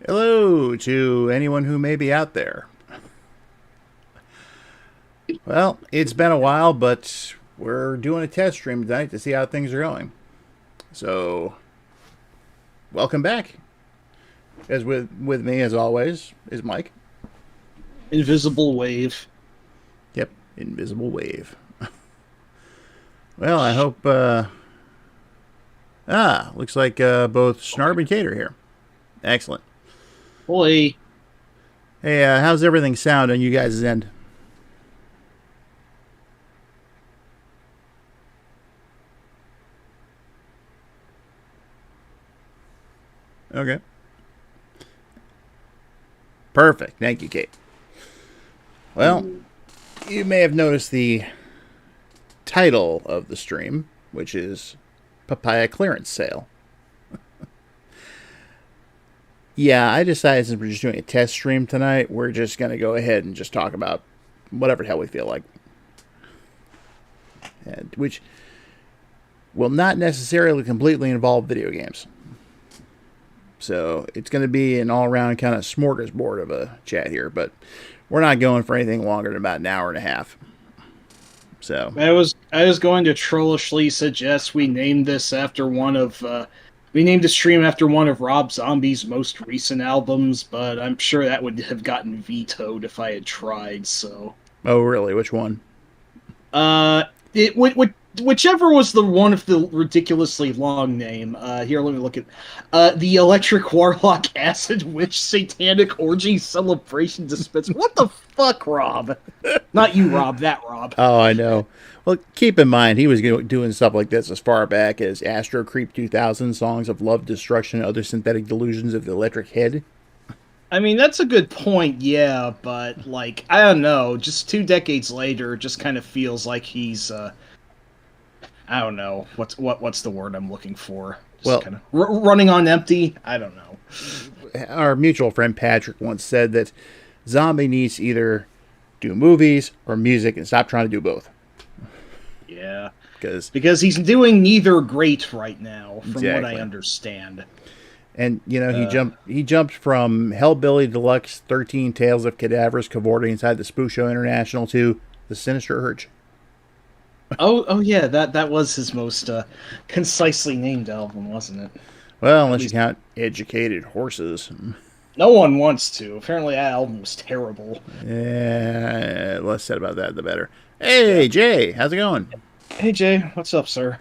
Hello to anyone who may be out there. Well, it's been a while, but we're doing a test stream tonight to see how things are going. So, welcome back. As with me, as always, is Mike. Invisible wave. Yep, Invisible Wave. Well, I hope. Looks like both Snarb and Kate are here. Excellent. Boy, Hey, how's everything sound on you guys' end? Okay. Perfect. Thank you, Kate. Well, you may have noticed the title of the stream, which is Papaya Clearance Sale. Yeah, I decided since we're just doing a test stream tonight, we're just going to go ahead and just talk about whatever the hell we feel like. Which will not necessarily completely involve video games. So it's going to be an all around kind of smorgasbord of a chat here, but we're not going for anything longer than about an hour and a half. So I was going to trollishly suggest we name this after we named the stream after one of Rob Zombie's most recent albums, but I'm sure that would have gotten vetoed if I had tried. So, oh really? Which one? it would whichever was the one of the ridiculously long name. Here, let me look at the Electric Warlock Acid Witch Satanic Orgy Celebration Dispense. What the fuck, Rob? Not you, Rob. That Rob. Oh, I know. Well, keep in mind he was doing stuff like this as far back as Astro Creep 2000, Songs of Love, Destruction, and Other Synthetic Delusions of the Electric Head. I mean, that's a good point, yeah, but like, I don't know. Just 2 decades later, it just kind of feels like he's I don't know what's the word I'm looking for. Just Well, kind of running on empty. I don't know. our mutual friend Patrick once said that Zombie needs to either do movies or music and stop trying to do both. Yeah, Because because he's doing neither great right now, from what I exactly. understand. And you know Uh, he jumped from Hellbilly Deluxe 13 Tales of Cadavers cavorting inside the Spoo Show International to The Sinister Urge. oh yeah, that was his most concisely named album, wasn't it? Well, At unless you least count Educated Horses. no one wants to. Apparently, that album was terrible. Less said about that, the better. Yeah. Hey, Jay, how's it going? Hey Jay, what's up, sir?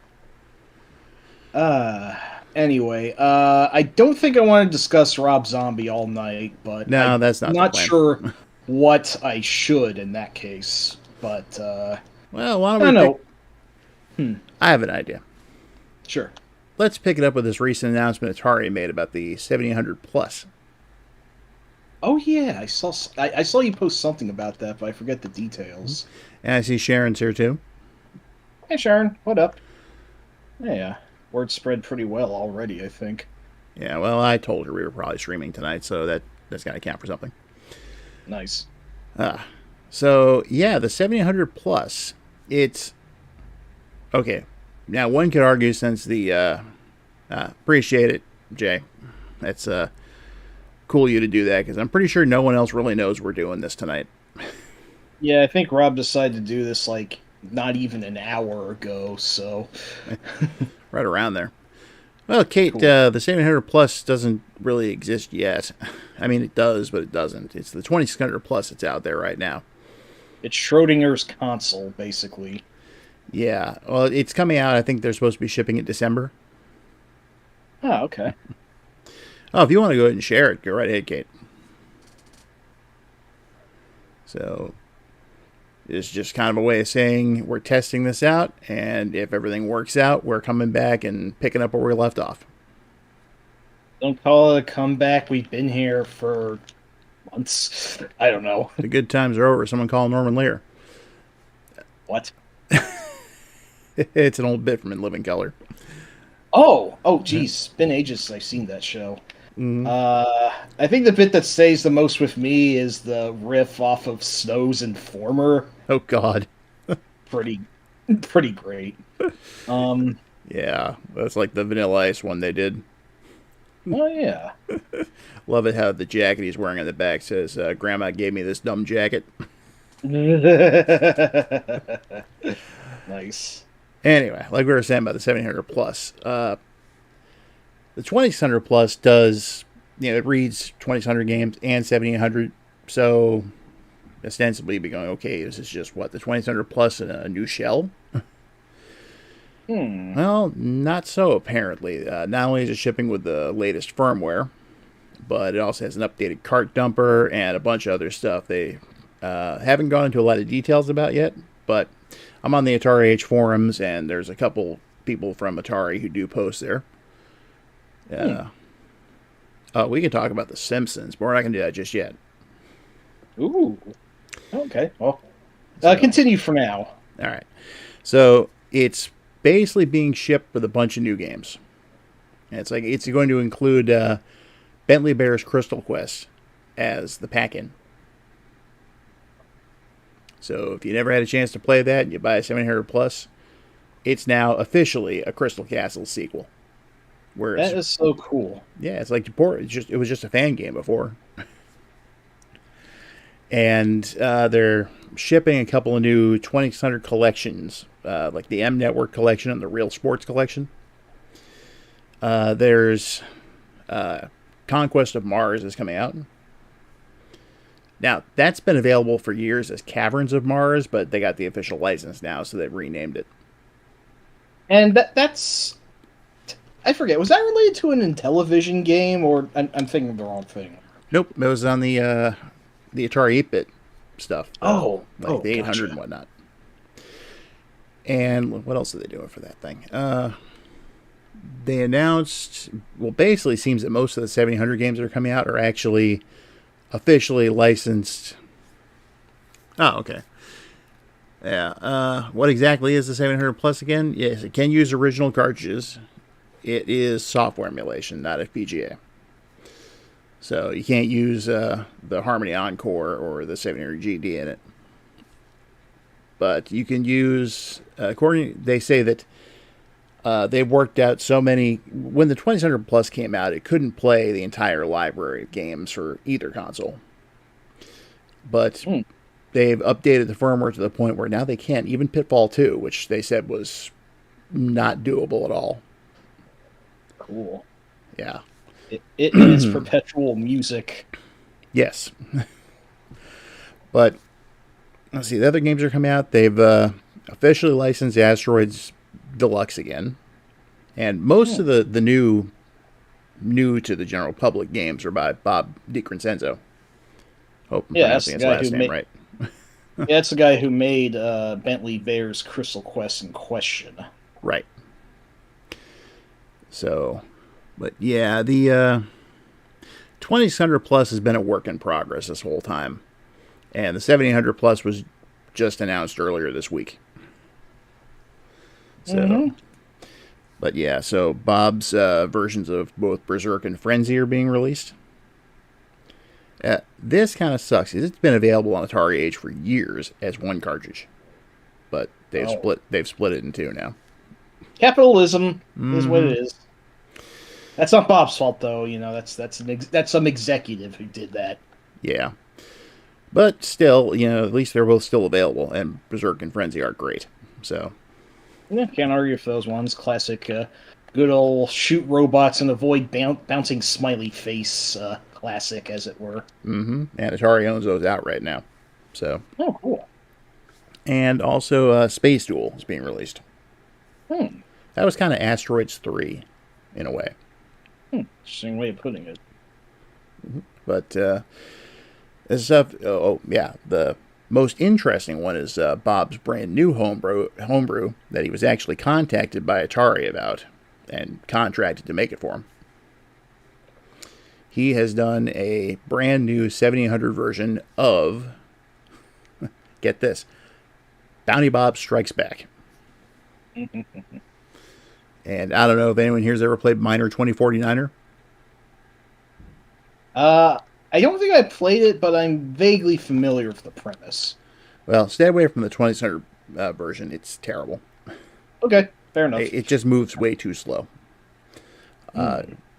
Uh, anyway, I don't think I want to discuss Rob Zombie all night, but No, I'm that's not the not plan. sure what I should in that case. But Well, why don't I we don't pick? know. Hmm, I have an idea. sure. Let's pick it up with this recent announcement Atari made about the 7800 Plus. Oh yeah, I saw you post something about that, but I forget the details. And I see Sharon's here too. Hey Sharon, what up? Yeah, word spread pretty well already, I think. Yeah, well, I told her we were probably streaming tonight, so that's got to count for something. Nice. So yeah, the 7800 Plus, it's okay. Now one could argue since the appreciate it, Jay. That's cool of you to do that because I'm pretty sure no one else really knows we're doing this tonight. Yeah, I think Rob decided to do this like not even an hour ago, so Right around there. Well, Kate, cool. the 700 Plus doesn't really exist yet. I mean, it does, but it doesn't. It's the 2600 Plus that's out there right now. It's Schrodinger's console, basically. Yeah, well, it's coming out. I think they're supposed to be shipping it December. Oh, okay. Oh, if you want to go ahead and share it, go right ahead, Kate. So it's just kind of a way of saying we're testing this out, and if everything works out, we're coming back and picking up where we left off. Don't call it a comeback. We've been here for months. I don't know. The good times are over. Someone call Norman Lear. What? It's an old bit from In Living Color. Oh, Yeah. geez. Been ages since I've seen that show. Mm-hmm. I think the bit that stays the most with me is the riff off of Snow's Informer. Oh, God. Pretty, pretty great. Um, Yeah, that's like the Vanilla Ice one they did. Oh yeah. Love it how the jacket he's wearing on the back says, Grandma gave me this dumb jacket. Nice. Anyway, like we were saying about the 1700 plus, the 2600 plus does, it reads 2600 games and 1700. So ostensibly be going, okay, this is just what, the 2600 plus in a new shell? Well, not so apparently. Not only is it shipping with the latest firmware, but it also has an updated cart dumper and a bunch of other stuff they haven't gone into a lot of details about yet. But I'm on the Atari Age forums, and there's a couple people from Atari who do post there. We can talk about The Simpsons, but we're not going to do that just yet. Ooh. Okay. Well, So- continue for now. All right. So it's basically being shipped with a bunch of new games. And it's going to include Bentley Bear's Crystal Quest as the pack-in. So if you never had a chance to play that and you buy a 700 plus, it's now officially a Crystal Castle sequel. Whereas, That is so cool. yeah, it's like it was just a fan game before. And they're shipping a couple of new 2600 collections, like the M Network collection and the Real Sports collection. There's Conquest of Mars is coming out. Now, that's been available for years as Caverns of Mars, but they got the official license now, so they've renamed it. And that's... I forget, was that related to an Intellivision game, or I'm thinking of the wrong thing? Nope, it was on the Atari 8-bit stuff. Like the 800 gotcha. and whatnot. And what else are they doing for that thing? They announced, well, basically it seems that most of the 700 games that are coming out are actually officially licensed. Oh, okay. Yeah. What exactly is the 700 Plus again? Yes, it can use original cartridges. It is software emulation, not FPGA. So you can't use the Harmony Encore or the 700 GD in it. But you can use, they say that they've worked out so many. When the 2600 Plus came out, it couldn't play the entire library of games for either console. But they've updated the firmware to the point where now they can't. Even Pitfall 2, which they said was not doable at all. Cool. Yeah. It is perpetual music. Yes. But let's see. The other games are coming out. They've officially licensed Asteroids Deluxe again. And most of the new to the general public games are by Bob DiCrescenzo. Hope I'm pronouncing his last name right. Yeah, that's the guy who made Bentley Bear's Crystal Quest in question. Right. So, but yeah, the 2600 Plus has been a work in progress this whole time. And the 1700 Plus was just announced earlier this week. So, but yeah, so Bob's versions of both Berserk and Frenzy are being released. This kind of sucks. It's been available on Atari Age for years as one cartridge, but they've split it in two now. Capitalism is what it is. That's not Bob's fault, though. You know, that's some executive who did that. Yeah, but still, at least they're both still available, and Berserk and Frenzy are great. So, yeah, can't argue for those ones. Classic, good old shoot robots and avoid bouncing smiley face. Classic, as it were. And Atari owns those outright now. So. Oh, cool. And also, Space Duel is being released. That was kind of Asteroids 3, in a way. Interesting way of putting it. But this stuff, the most interesting one is Bob's brand new homebrew that he was actually contacted by Atari about and contracted to make it for him. He has done a brand new 1700 version of, get this, Bounty Bob Strikes Back. And I don't know if anyone here's ever played Miner 2049er. I don't think I played it, but I'm vaguely familiar with the premise. Well, stay away from the 2600 version. It's terrible. Okay, fair enough. It just moves way too slow.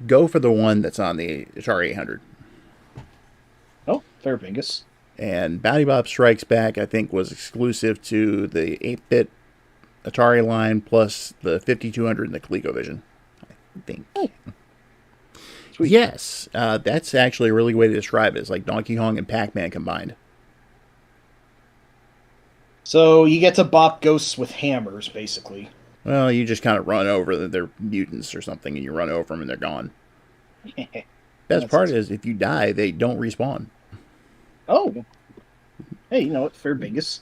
go for the one that's on the Atari 800. Oh, fair bingus. And Bounty Bob Strikes Back, I think, was exclusive to the 8-bit Atari line plus the 5200 and the ColecoVision, I think. Oh. Sweet. Yes, that's actually a really good way to describe it. It's like Donkey Kong and Pac-Man combined. So you get to bop ghosts with hammers, basically. Well, you just kind of run over them. They're mutants or something, and you run over them and they're gone. Best part is if you die, they don't respawn. Oh. Hey, you know what? Fair bingus.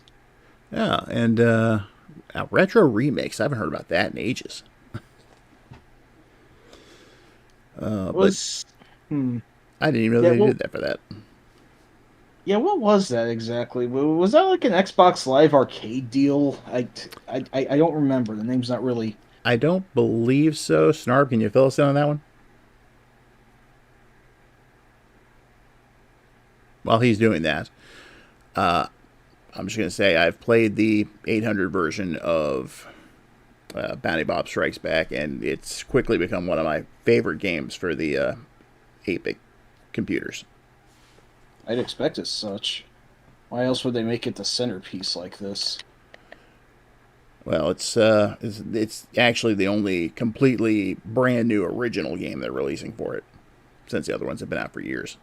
Yeah, and retro remakes. I haven't heard about that in ages. I didn't even know they did that for that. Yeah, what was that exactly? Was that like an Xbox Live Arcade deal? I don't remember. The name's not really... I don't believe so. Snarb, can you fill us in on that one? While he's doing that, I'm just going to say I've played the 800 version of Bounty Bob Strikes Back, and it's quickly become one of my favorite games for the 8-bit computers. I'd expect as such. Why else would they make it the centerpiece like this? Well, it's actually the only completely brand new original game they're releasing for it, since the other ones have been out for years.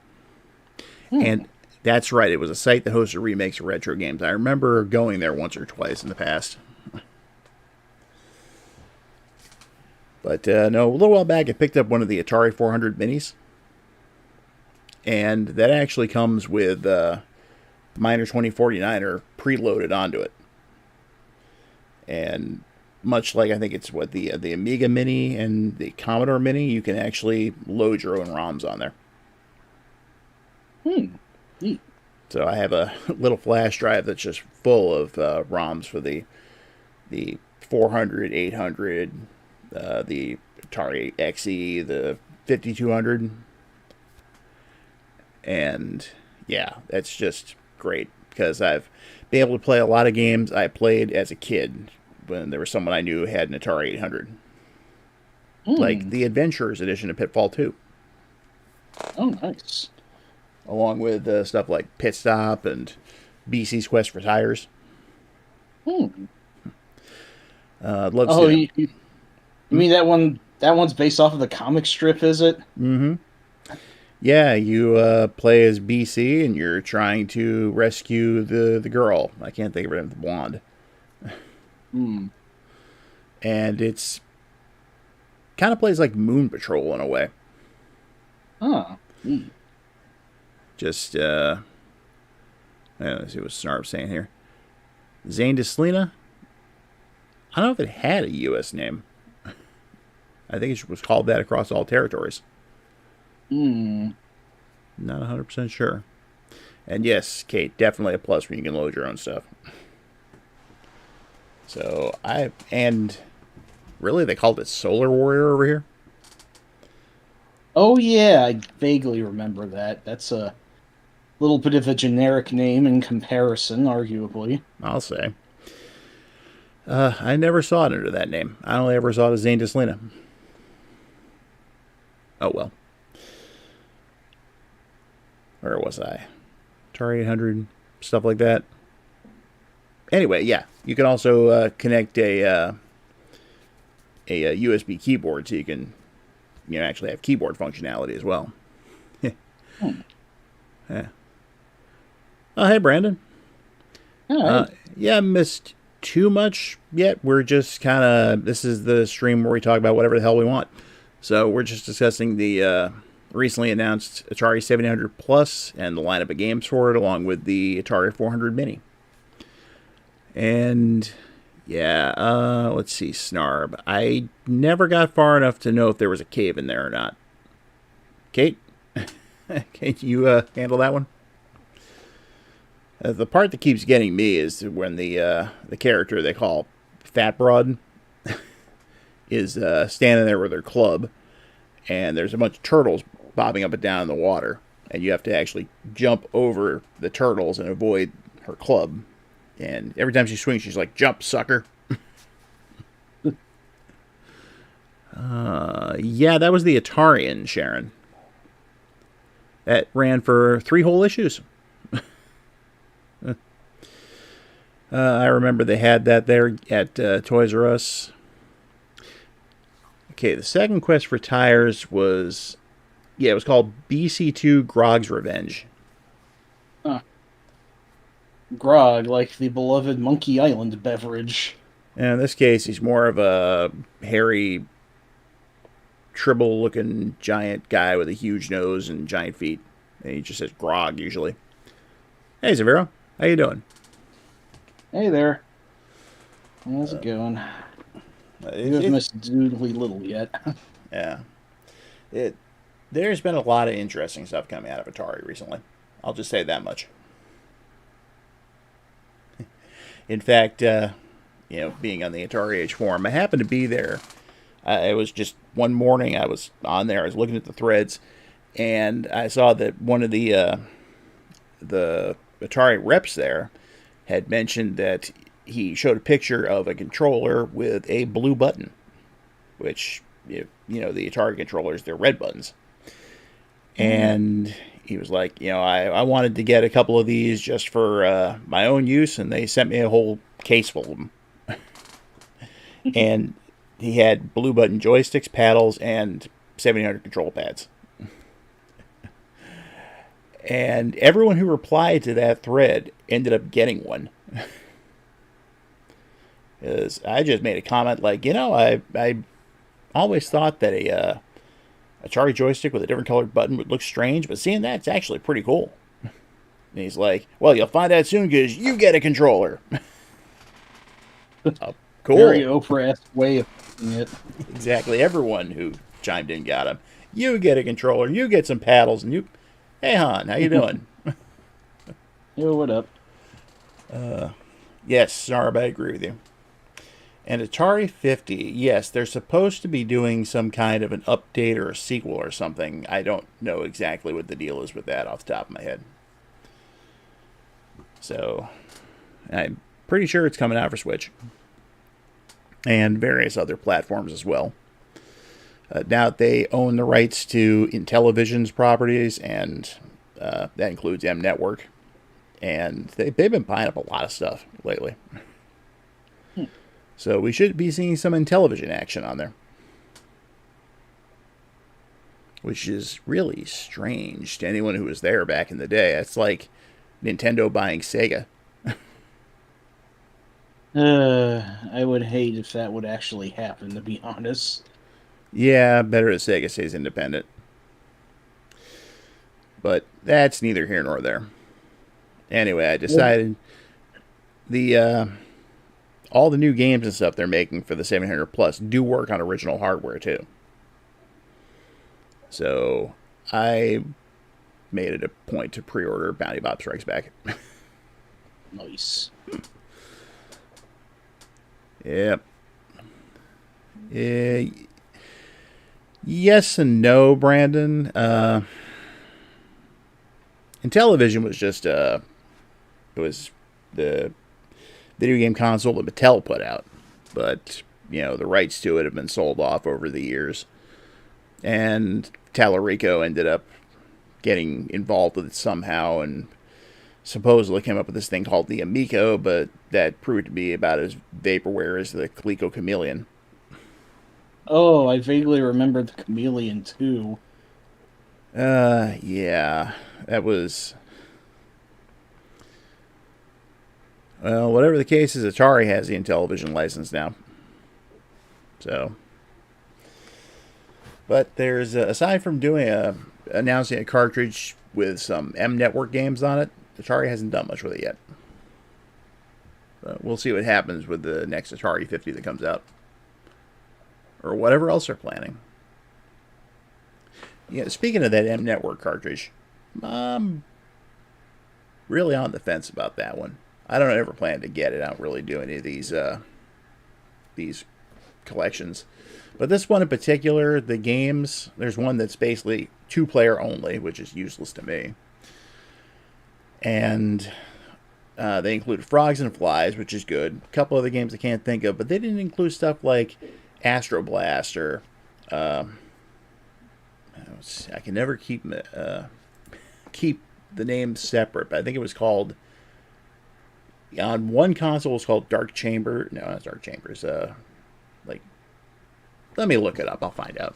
And that's right, it was a site that hosted remakes of retro games. I remember going there once or twice in the past. But no, a little while back I picked up one of the Atari 400 minis. And that actually comes with Miner 2049er preloaded onto it. And much like I think it's what the Amiga Mini and the Commodore Mini, you can actually load your own ROMs on there. Neat. So I have a little flash drive that's just full of ROMs for the 400, 800, the Atari XE, the 5200. And yeah, that's just great because I've been able to play a lot of games I played as a kid when there was someone I knew who had an Atari 800. Like the Adventurers edition of Pitfall 2. Oh, nice. Along with stuff like Pit Stop and BC's Quest for Tires. Love to see you mean that one? That one's based off of the comic strip, is it? Mm-hmm. Yeah, you play as BC and you're trying to rescue the girl. I can't think of her name, the blonde. And it's kind of plays like Moon Patrol in a way. Just, let's see what Snarp's saying here. Zane Deslina? I don't know if it had a U.S. name. I think it was called that across all territories. Not 100% sure. And yes, Kate, definitely a plus when you can load your own stuff. So, and really they called it Solar Warrior over here? Oh yeah, I vaguely remember that. That's a little bit of a generic name in comparison, arguably. I'll say. I never saw it under that name. I only ever saw it as Zane Deslina. Oh well. Where was I? Atari 800, stuff like that. Anyway, yeah, you can also connect a USB keyboard, so you can actually have keyboard functionality as well. Yeah. Oh, hey, Brandon. Yeah, missed too much yet. We're just kind of, this is the stream where we talk about whatever the hell we want. So we're just discussing the recently announced Atari 700 Plus and the lineup of games for it, along with the Atari 400 Mini. And yeah, let's see, Snarb. I never got far enough to know if there was a cave in there or not. Kate, can you handle that one? The part that keeps getting me is when the character they call Fat Broad is standing there with her club, and there's a bunch of turtles bobbing up and down in the water, and you have to actually jump over the turtles and avoid her club. And every time she swings, she's like, "Jump, sucker!" Yeah, that was the Atarian, Sharon. That ran for 3 whole issues. I remember they had that there at Toys R Us. Okay, the second quest for tires was, yeah, it was called BC2 Grog's Revenge. Huh. Grog, like the beloved Monkey Island beverage. And in this case, he's more of a hairy, tribble-looking giant guy with a huge nose and giant feet. And he just says Grog, usually. Hey, Zaviro. How you doing? Hey there. How's it going? You have missed Doodly Little yet. Yeah. There's been a lot of interesting stuff coming out of Atari recently. I'll just say that much. In fact, being on the Atari Age forum, I happened to be there. It was just one morning I was on there. I was looking at the threads, and I saw that one of the Atari reps there had mentioned that he showed a picture of a controller with a blue button, which, the Atari controllers, they're red buttons. And he was like, I wanted to get a couple of these just for my own use, and they sent me a whole case full of them. And he had blue button joysticks, paddles, and 1700 control pads. And everyone who replied to that thread ended up getting one. Because I just made a comment like, I always thought that a Atari joystick with a different colored button would look strange, but seeing that, it's actually pretty cool. And he's like, well, you'll find out soon because you get a controller. Oh, cool. Very Oprah-esque way of putting it. Exactly. Everyone who chimed in got him. You get a controller, you get some paddles, and you... Hey, hon, how you doing? Yo, what up? Yes, Sarb, I agree with you. And Atari 50, yes, they're supposed to be doing some kind of an update or a sequel or something. I don't know exactly what the deal is with that off the top of my head. So, I'm pretty sure it's coming out for Switch. And various other platforms as well. Now they own the rights to Intellivision's properties, and that includes M Network. And they've been buying up a lot of stuff lately. So we should be seeing some Intellivision action on there. Which is really strange to anyone who was there back in the day. It's like Nintendo buying Sega. I would hate if that would actually happen, to be honest. Yeah, better that Sega stays independent. But that's neither here nor there. Anyway, I decided all the new games and stuff they're making for the 700 Plus do work on original hardware too. So I made it a point to pre-order Bounty Bob Strikes Back. Nice. Yep. Yes and no, Brandon. Intellivision was just it was the video game console that Mattel put out, but the rights to it have been sold off over the years, and Tallarico ended up getting involved with it somehow, and supposedly came up with this thing called the Amico, but that proved to be about as vaporware as the Coleco Chameleon. Oh, I vaguely remember the Chameleon too. Yeah, that was... Well, whatever the case is, Atari has the Intellivision license now. So... But there's, aside from announcing a cartridge with some M Network games on it, Atari hasn't done much with it yet. We'll see what happens with the next Atari 50 that comes out. Or whatever else they're planning. Yeah, speaking of that M Network cartridge, I'm really on the fence about that one. I don't ever plan to get it. I don't really do any of these collections. But this one in particular, the games, there's one that's basically 2-player only, which is useless to me. And they include Frogs and Flies, which is good. A couple other games I can't think of, but they didn't include stuff like Astro Blast or I can never keep the name separate, but I think it was called on one console. It was called Dark Chamber. No, not Dark Chambers. Like, let me look it up. I'll find out.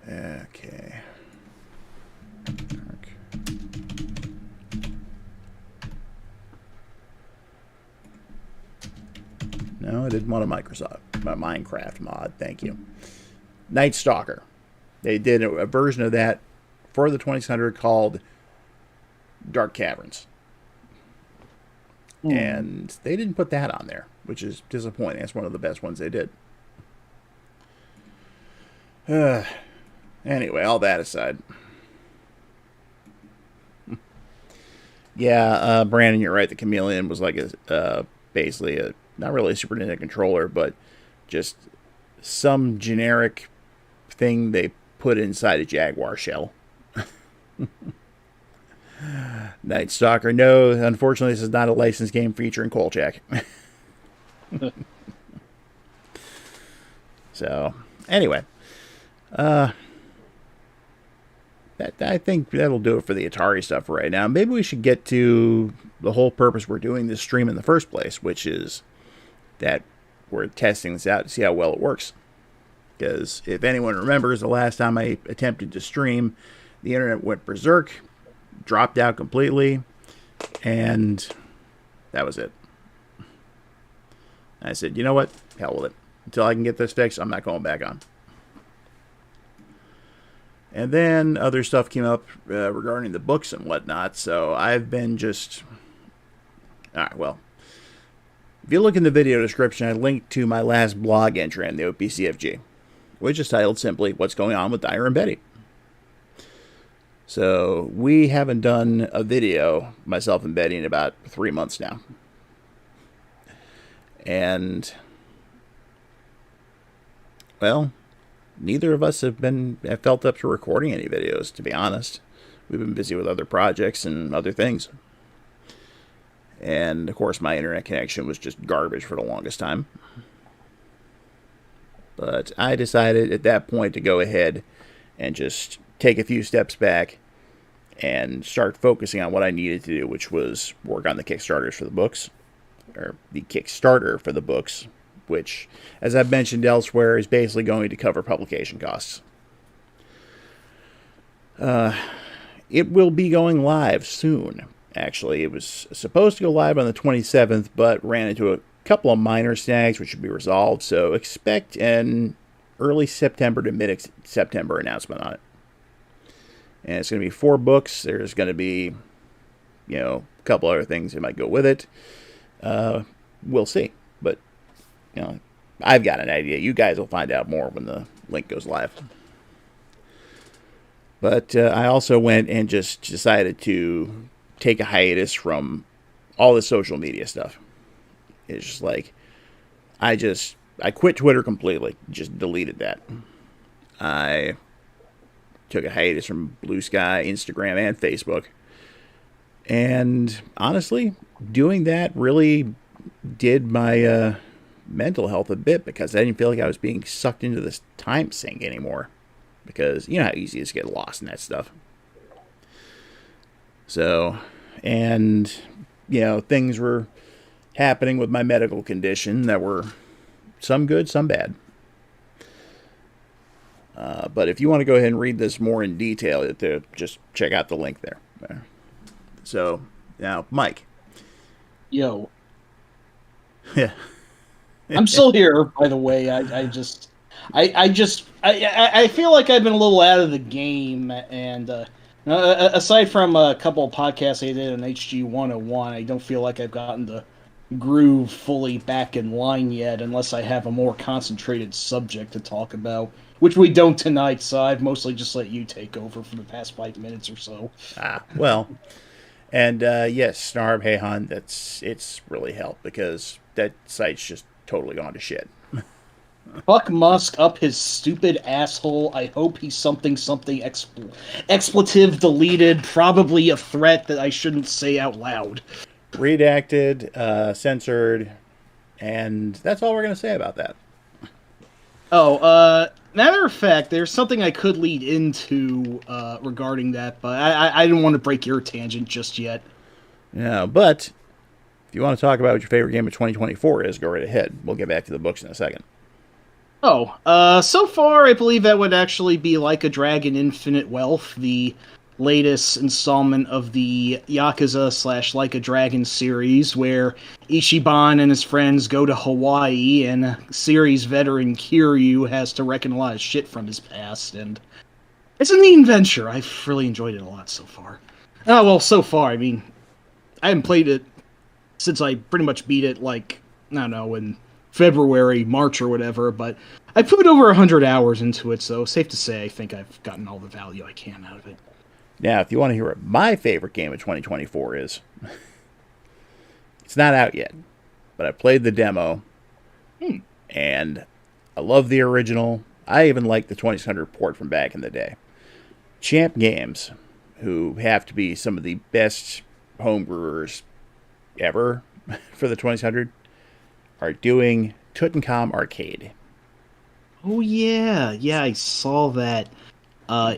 Okay. Dark. No, I didn't want a Minecraft mod. Thank you. Night Stalker. They did a version of that for the 2600 called Dark Caverns. And they didn't put that on there, which is disappointing. That's one of the best ones they did. Anyway, all that aside. Yeah, Brandon, you're right. The Chameleon was like basically not really a Super Nintendo controller, but just some generic thing they put inside a Jaguar shell. Night Stalker. No, unfortunately, this is not a licensed game featuring Kolchak. So, anyway. I think that'll do it for the Atari stuff right now. Maybe we should get to the whole purpose we're doing this stream in the first place, which is that we're testing this out to see how well it works. Because if anyone remembers, the last time I attempted to stream, the internet went berserk, dropped out completely, and that was it. And I said, you know what? Hell with it. Until I can get this fixed, I'm not going back on. And then other stuff came up regarding the books and whatnot, so I've been just... Alright, well. If you look in the video description, I linked to my last blog entry on the OPCFG, which is titled simply, What's Going On with Dyer and Betty? So, we haven't done a video, myself and Betty, in about 3 months now. And, well, neither of us have felt up to recording any videos, to be honest. We've been busy with other projects and other things. And, of course, my internet connection was just garbage for the longest time. But I decided at that point to go ahead and just take a few steps back and start focusing on what I needed to do, which was work on the Kickstarters for the books, or the Kickstarter for the books, which, as I've mentioned elsewhere, is basically going to cover publication costs. It will be going live soon, actually. It was supposed to go live on the 27th, but ran into a couple of minor snags, which should be resolved, so expect an early September to mid-September announcement on it. And it's going to be 4 books. There's going to be, a couple other things that might go with it. We'll see. But, I've got an idea. You guys will find out more when the link goes live. But I also went and just decided to take a hiatus from all the social media stuff. It's just like, I quit Twitter completely. Just deleted that. I took a hiatus from Blue Sky, Instagram, and Facebook. And honestly, doing that really did my mental health a bit, because I didn't feel like I was being sucked into this time sink anymore. Because you know how easy it is to get lost in that stuff. So, and, things were happening with my medical condition that were some good, some bad. But if you want to go ahead and read this more in detail, just check out the link there. So, now, Mike. Yo. Yeah. I'm still here, by the way. I feel like I've been a little out of the game, and aside from a couple of podcasts I did on HG 101, I don't feel like I've gotten the groove fully back in line yet, unless I have a more concentrated subject to talk about, which we don't tonight, so I've mostly just let you take over for the past 5 minutes or so. Well, and yes, Snarb, hey hon, it's really helped, because that site's just totally gone to shit. Fuck Musk up his stupid asshole. I hope he's something expletive deleted, probably a threat that I shouldn't say out loud. Redacted, censored, and that's all we're going to say about that. Oh, matter of fact, there's something I could lead into regarding that, but I didn't want to break your tangent just yet. Yeah, but if you want to talk about what your favorite game of 2024 is, go right ahead. We'll get back to the books in a second. Oh, so far I believe that would actually be Like a Dragon Infinite Wealth, the latest installment of the Yakuza slash Like a Dragon series, where Ichiban and his friends go to Hawaii, and series veteran Kiryu has to reckon a lot of shit from his past, and it's a neat adventure. I've really enjoyed it a lot so far. Oh, well, so far, I mean, I haven't played it since I pretty much beat it, like, I don't know, in February, March, or whatever, but I put over 100 hours into it, so safe to say I think I've gotten all the value I can out of it. Now, if you want to hear what my favorite game of 2024 is, it's not out yet, but I played the demo, and I love the original. I even like the 2600 port from back in the day. Champ Games, who have to be some of the best homebrewers ever for the 2600, are doing Tutankhamun Arcade. Oh yeah, I saw that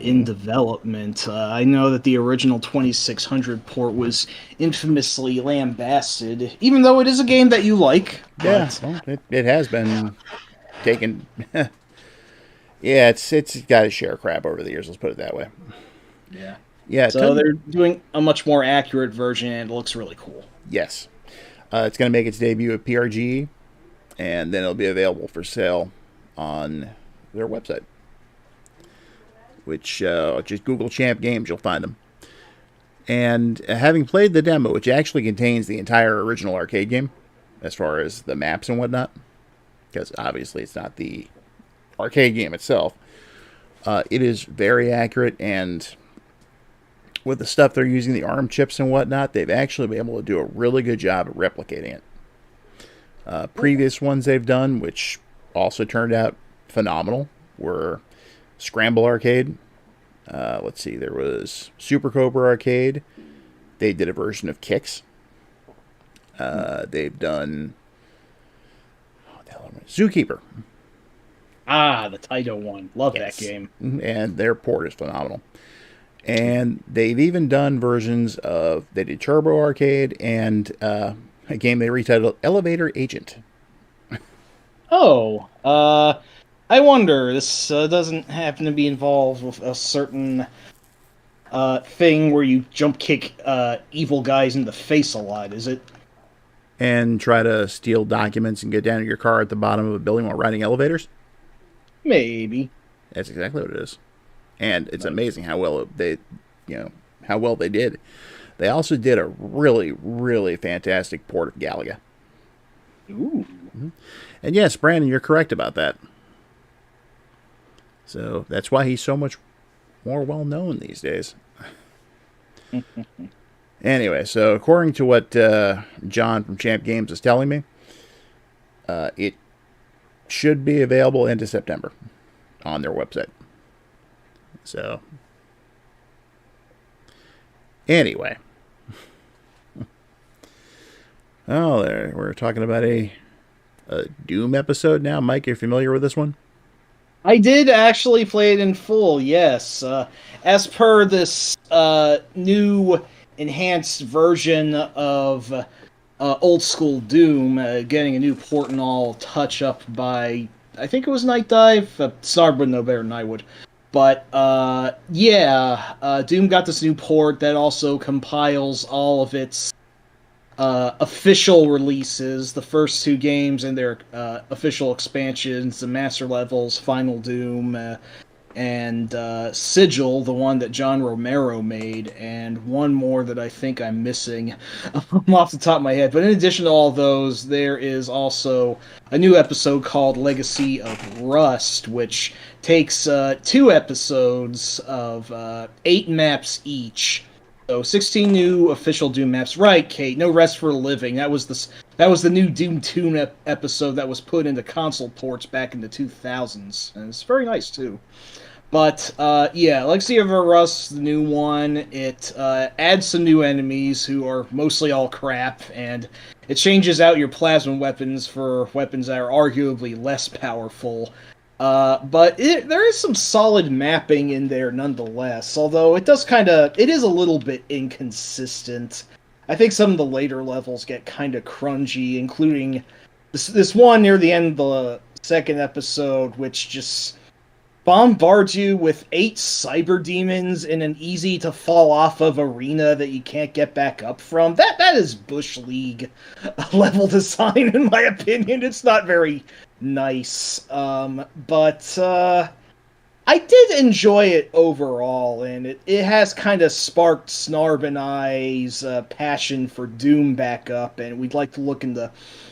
in development. I know that the original 2600 port was infamously lambasted, even though it is a game that you like. Yeah, But well, it has been taken. Yeah, it's got a share crap over the years. Let's put it that way. yeah, Yeah, so they're doing a much more accurate version, and it looks really cool. yes, it's going to make its debut at PRG, and then it'll be available for sale on their website. Which just Google Champ Games, you'll find them. And having played the demo, which actually contains the entire original arcade game, as far as the maps and whatnot, because obviously it's not the arcade game itself. It is very accurate, and with the stuff they're using, the ARM chips and whatnot, they've actually been able to do a really good job at replicating it. Previous ones they've done, which also turned out phenomenal, were Scramble Arcade. Let's see, there was Super Cobra Arcade. They did a version of Kicks. They've done Zookeeper. Ah, the Taito one. Love Yes. that game. And their port is phenomenal. And they've even done versions of, they did Turbo Arcade and a game they retitled Elevator Agent. Oh, I wonder, this doesn't happen to be involved with a certain thing where you jump kick evil guys in the face a lot, is it? And try to steal documents and get down to your car at the bottom of a building while riding elevators. Maybe. That's exactly what it is. And it's amazing how well how well they did. They also did a really, really fantastic port of Galaga. Ooh. And yes, Brandon, you're correct about that. So that's why he's so much more well known these days. Anyway, so according to what John from Champ Games is telling me, it should be available into September on their website. So, anyway. Oh, there, we're talking about a Doom episode now. Mike, are you familiar with this one? I did actually play it in full, yes. As per this new enhanced version of old school Doom, getting a new port and all touch up by, I think it was Night Dive. Snarb would know better than I would. But Doom got this new port that also compiles all of its official releases, the first two games and their official expansions, the Master Levels, Final Doom, and Sigil, the one that John Romero made, and one more that I think I'm missing off the top of my head. But in addition to all those, there is also a new episode called Legacy of Rust, which takes 2 episodes of 8 maps each. So 16 new official Doom maps. Right, Kate. No Rest for the Living. That was the new Doom 2 episode that was put into console ports back in the 2000s, and it's very nice too. But Legacy of Rust, the new one, it adds some new enemies who are mostly all crap, and it changes out your plasma weapons for weapons that are arguably less powerful. There is some solid mapping in there nonetheless, although it is a little bit inconsistent. I think some of the later levels get kind of crungy, including this one near the end of the second episode, which just bombards you with 8 cyber demons in an easy to fall off of arena that you can't get back up from. That is Bush League level design, in my opinion. It's not very nice. But I did enjoy it overall, and it has kind of sparked Snarb and I's passion for Doom back up, and we'd like to look into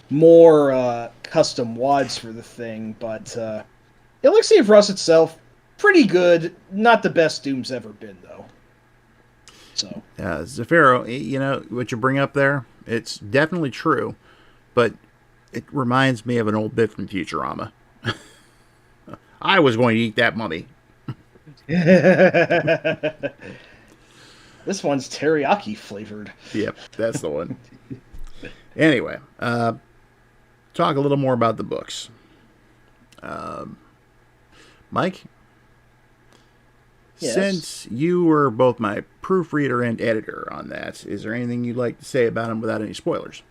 more custom WODs for the thing, but Elixir of Rust itself, pretty good. Not the best Doom's ever been, though. So, Zafiro, what you bring up there, it's definitely true, but it reminds me of an old bit from Futurama. I was going to eat that mummy. This one's teriyaki flavored. Yep, that's the one. Anyway, talk a little more about the books. Mike? Yes. Since you were both my proofreader and editor on that, is there anything you'd like to say about them without any spoilers?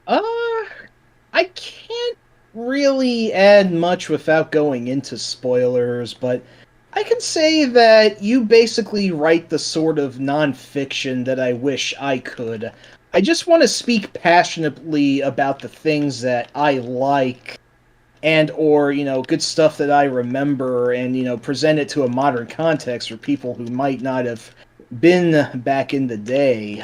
I can't really add much without going into spoilers, but I can say that you basically write the sort of nonfiction that I wish I could. I just want to speak passionately about the things that I like and or, good stuff that I remember and, present it to a modern context for people who might not have been back in the day.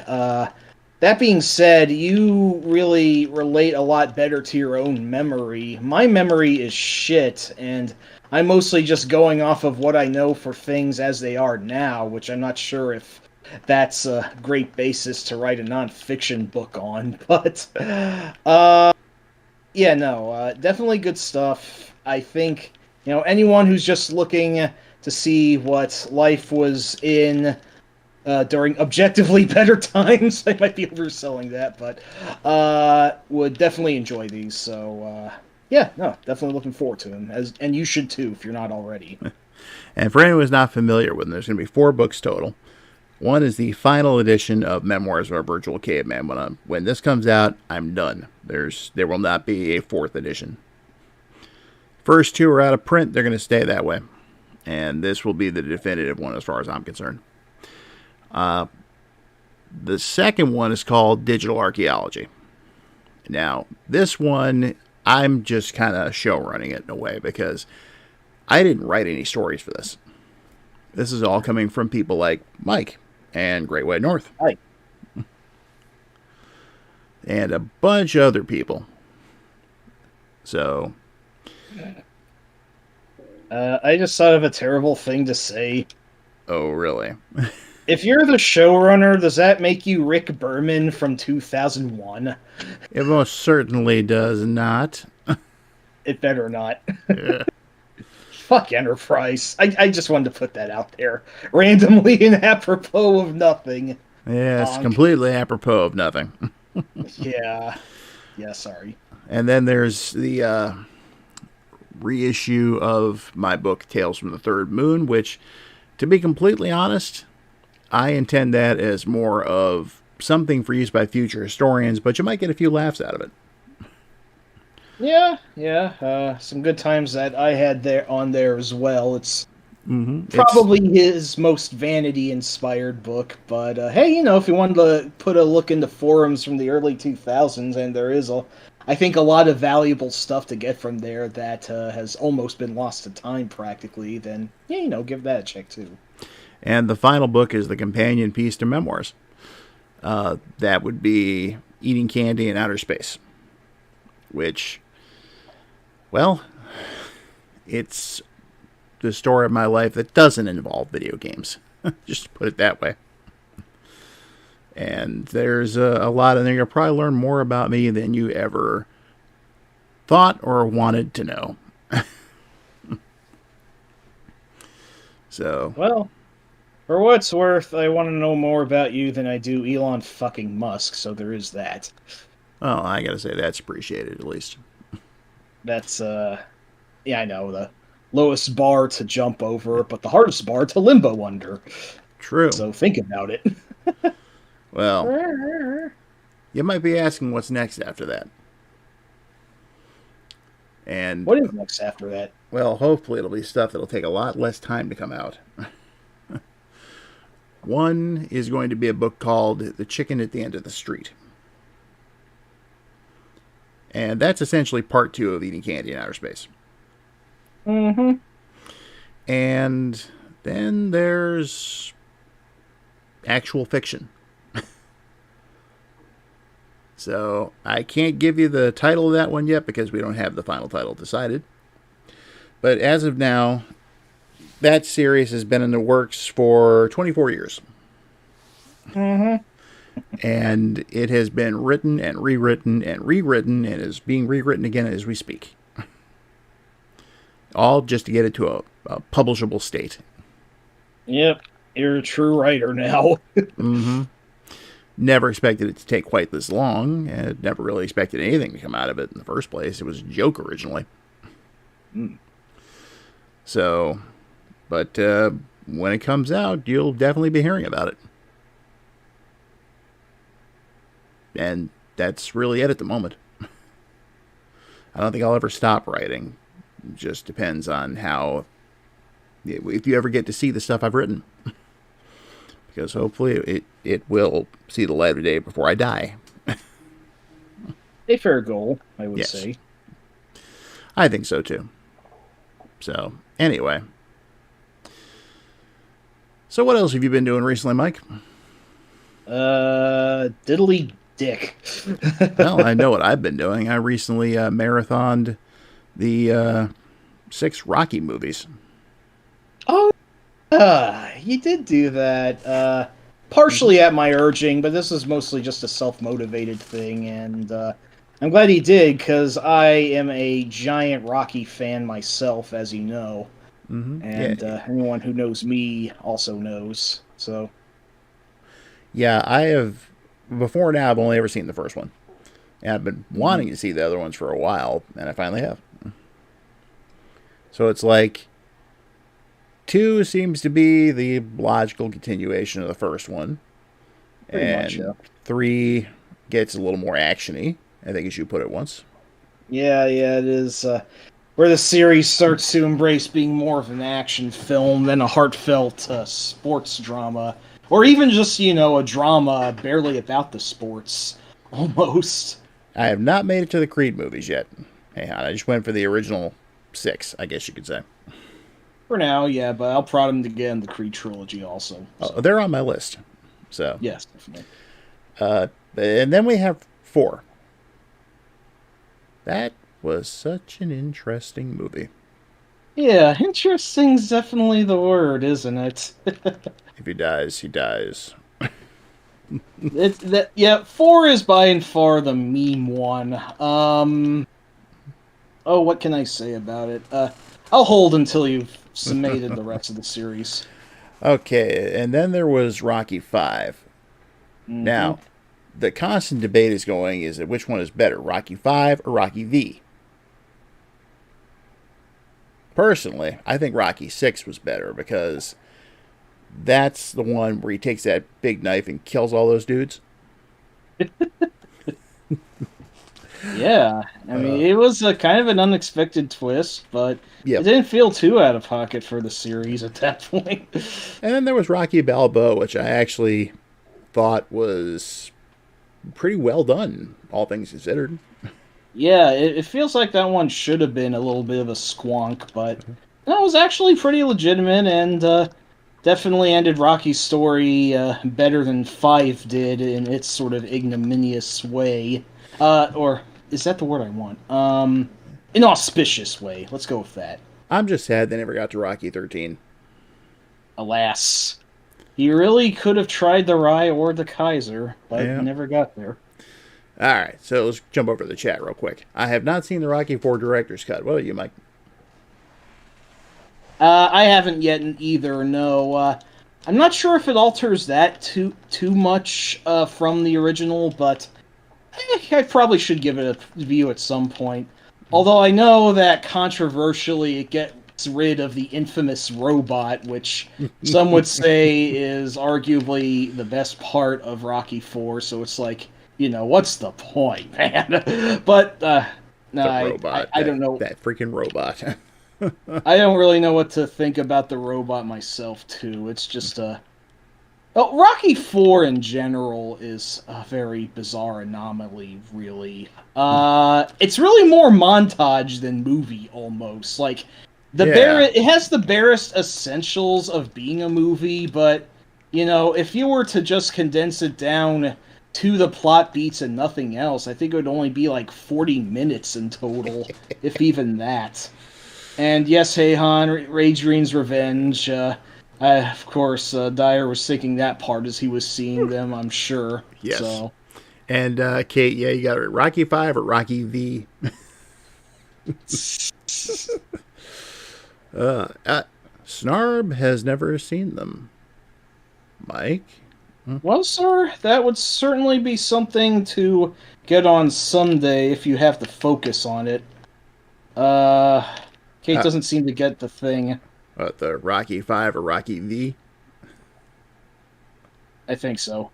That being said, you really relate a lot better to your own memory. My memory is shit, and I'm mostly just going off of what I know for things as they are now, which I'm not sure if that's a great basis to write a nonfiction book on. But, definitely good stuff. I think, anyone who's just looking to see what life was in during objectively better times, I might be overselling that, but would definitely enjoy these. So, definitely looking forward to them, and you should too if you're not already. And for anyone who's not familiar with them, there's going to be 4 books total. One is the final edition of Memoirs of a Virtual Caveman. When this comes out, I'm done. There will not be a 4th edition. First 2 are out of print. They're going to stay that way. And this will be the definitive one as far as I'm concerned. The second one is called Digital Archaeology. Now, this one, I'm just kind of show running it in a way because I didn't write any stories for this. This is all coming from people like Mike and Great White North. Hi. And a bunch of other people. So, I just thought of a terrible thing to say. Oh, really? If you're the showrunner, does that make you Rick Berman from 2001? It most certainly does not. It better not. Yeah. Fuck Enterprise. I just wanted to put that out there. Randomly and apropos of nothing. Yeah, it's completely apropos of nothing. Yeah. Yeah, sorry. And then there's the reissue of my book, Tales from the Third Moon, which, to be completely honest, I intend that as more of something for use by future historians, but you might get a few laughs out of it. Yeah. Some good times that I had on there as well. It's Mm-hmm. probably his most vanity-inspired book, but hey, if you wanted to put a look into forums from the early 2000s, and there is I think a lot of valuable stuff to get from there that has almost been lost to time practically, then, give that a check too. And the final book is the companion piece to Memoirs. That would be Eating Candy in Outer Space, which, well, it's the story of my life that doesn't involve video games. Just to put it that way. And there's a lot in there. You'll probably learn more about me than you ever thought or wanted to know. So, well, for what it's worth, I want to know more about you than I do Elon fucking Musk, so there is that. well, I gotta say that's appreciated at least. That's Yeah, I know, the lowest bar to jump over, but the hardest bar to limbo under. True. So think about it. Well, you might be asking what's next after that. And, What is next after that? well, hopefully it'll be stuff that'll take a lot less time to come out. One is going to be a book called The Chicken at the End of the Street. And that's essentially part two of Eating Candy in Outer Space. Mm-hmm. And then there's actual fiction. So I can't give you the title of that one yet because we don't have the final title decided. But as of now, that series has been in the works for 24 years. Mm-hmm. And it has been written and rewritten and rewritten and is being rewritten again as we speak. All just to get it to a publishable state. Yep, you're a true writer now. Mm-hmm. Never expected it to take quite this long. And never really expected anything to come out of it in the first place. It was a joke originally. Mm. So, but when it comes out, you'll definitely be hearing about it. And that's really it at the moment. I don't think I'll ever stop writing. It just depends on how, if you ever get to see the stuff I've written. Because hopefully it will see the light of day before I die. A fair goal, I would Yes. say. I think so too. So, anyway. So what else have you been doing recently, Mike? Diddly dick. Well, I know what I've been doing. I recently marathoned the 6 Rocky movies. Oh, you did do that. Partially at my urging, but this is mostly just a self-motivated thing, and I'm glad he did, because I am a giant Rocky fan myself, as you know. Mm-hmm. And Yeah. anyone who knows me also knows, so... Yeah, I have, before now, I've only ever seen the first one. And I've been wanting to see the other ones for a while, and I finally have. So it's like, 2 seems to be the logical continuation of the first one. Pretty much, yeah. 3 gets a little more actiony, I think as you put it once. Yeah, it is, where the series starts to embrace being more of an action film than a heartfelt sports drama. Or even just, a drama barely about the sports, almost. I have not made it to the Creed movies yet. Hey, I just went for the original 6, I guess you could say. For now, yeah, but I'll prod him to get in the Creed trilogy also. So. Oh, they're on my list. So Yes, definitely. And then we have 4. That was such an interesting movie. Yeah, interesting's definitely the word, isn't it? If he dies, he dies. Yeah, 4 is by and far the meme one. Oh, what can I say about it? I'll hold until you've summated the rest of the series. Okay, and then there was Rocky 5. Mm-hmm. Now, the constant debate is going is that which one is better, Rocky 5 or Rocky V? Personally, I think Rocky 6 was better because that's the one where he takes that big knife and kills all those dudes. Yeah, I mean, it was a kind of an unexpected twist, but Yep. it didn't feel too out of pocket for the series at that point. And then there was Rocky Balboa, which I actually thought was pretty well done, all things considered. Yeah, it feels like that one should have been a little bit of a squonk, but that was actually pretty legitimate and definitely ended Rocky's story better than 5 did in its sort of ignominious way. Or is that the word I want? Inauspicious way. Let's go with that. I'm just sad they never got to Rocky 13. Alas. He really could have tried the Rye or the Kaiser, but Yeah. never got there. All right, so let's jump over to the chat real quick. I have not seen the Rocky 4 director's cut. What about you, Mike? I haven't yet either, no. I'm not sure if it alters that too much from the original, but I probably should give it a view at some point. Although I know that controversially it gets rid of the infamous robot, which some would say is arguably the best part of Rocky 4, so it's like, what's the point, man? But, no, The I, robot, I don't know. that freaking robot. I don't really know what to think about the robot myself, too. It's just Oh, Rocky 4 in general is a very bizarre anomaly, really. It's really more montage than movie, almost. Like, Yeah. it has the barest essentials of being a movie, but, if you were to just condense it down to the plot beats and nothing else, I think it would only be like 40 minutes in total, if even that. And yes, hey Han, Rage Green's Revenge, of course, Dyer was thinking that part as he was seeing them, I'm sure. Yes. So, And Kate, yeah, you got it. Rocky 5 or Rocky V? Snarb has never seen them. Mike? well, sir, that would certainly be something to get on someday if you have to focus on it. Kate Uh, doesn't seem to get the thing. the Rocky 5 or Rocky V? I think so.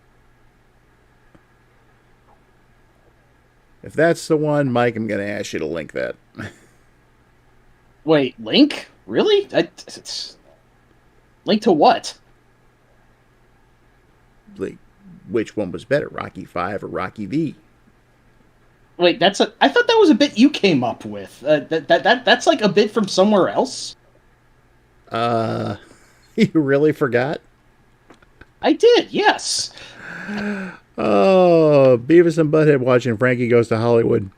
If that's the one, Mike, I'm going to ask you to link that. Wait, Link? Really? Link to what? Like, which one was better, Rocky 5 or Rocky V? Wait, I thought that was a bit you came up with. That's like a bit from somewhere else? Uh, you really forgot? I did, yes. Oh, Beavis and Butthead watching Frankie Goes to Hollywood.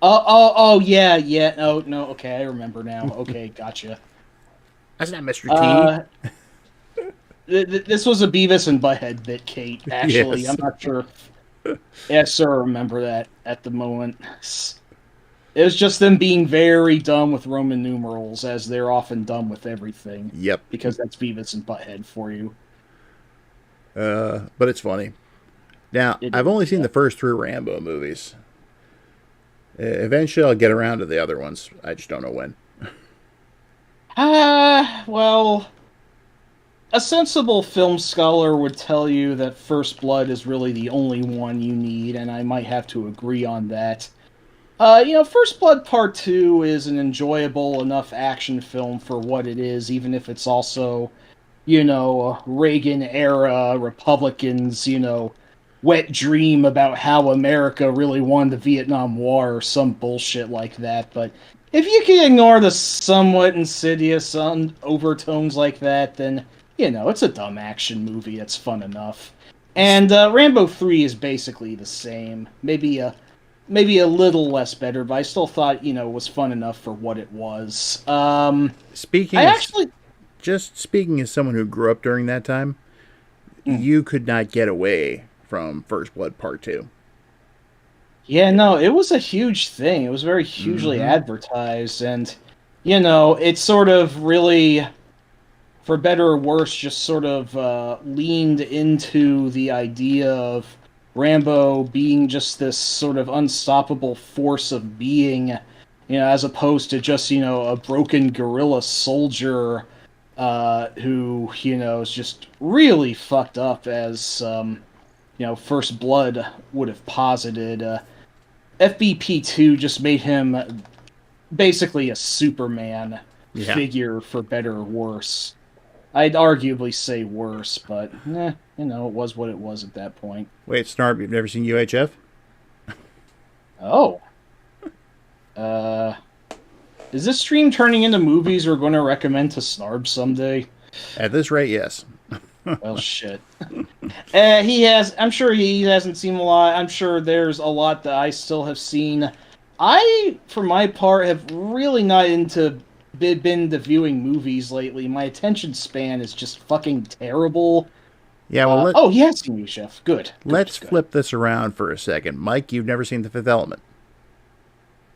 Oh, yeah, yeah. No, no, okay, I remember now. Okay, gotcha. That's not Mr. Uh, T. this was a Beavis and Butthead bit, Kate, actually. Yes. I'm not sure. Yes, sir, I remember that at the moment. It was just them being very dumb with Roman numerals, as they're often dumb with everything. Yep. Because that's Beavis and Butthead for you. But it's funny. Now, It I've is, only seen yeah. the first 3 Rambo movies. Eventually, I'll get around to the other ones. I just don't know when. Well, a sensible film scholar would tell you that First Blood is really the only one you need, and I might have to agree on that. First Blood Part 2 is an enjoyable enough action film for what it is, even if it's also, Reagan era Republicans, wet dream about how America really won the Vietnam War or some bullshit like that. But if you can ignore the somewhat insidious overtones like that, then, it's a dumb action movie that's fun enough. And Rambo 3 is basically the same. Maybe a little less better, but I still thought, it was fun enough for what it was. Speaking I as, actually... just speaking as someone who grew up during that time, you could not get away from First Blood Part 2. Yeah, no, it was a huge thing. It was very hugely advertised, and, it sort of really, for better or worse, just sort of leaned into the idea of Rambo being just this sort of unstoppable force of being, as opposed to just, a broken guerrilla soldier who, is just really fucked up as, First Blood would have posited. FBP2 just made him basically a Superman figure, for better or worse. I'd arguably say worse, but, it was what it was at that point. Wait, Snarb, you've never seen UHF? Oh. Is this stream turning into movies we're going to recommend to Snarb someday? At this rate, yes. Well, shit. I'm sure he hasn't seen a lot. I'm sure there's a lot that I still have seen. I, for my part, have really not been to viewing movies lately. My attention span is just fucking terrible. Yeah, well, oh, he has seen you, Chef. Good. Let's flip this around for a second. Mike, you've never seen The Fifth Element.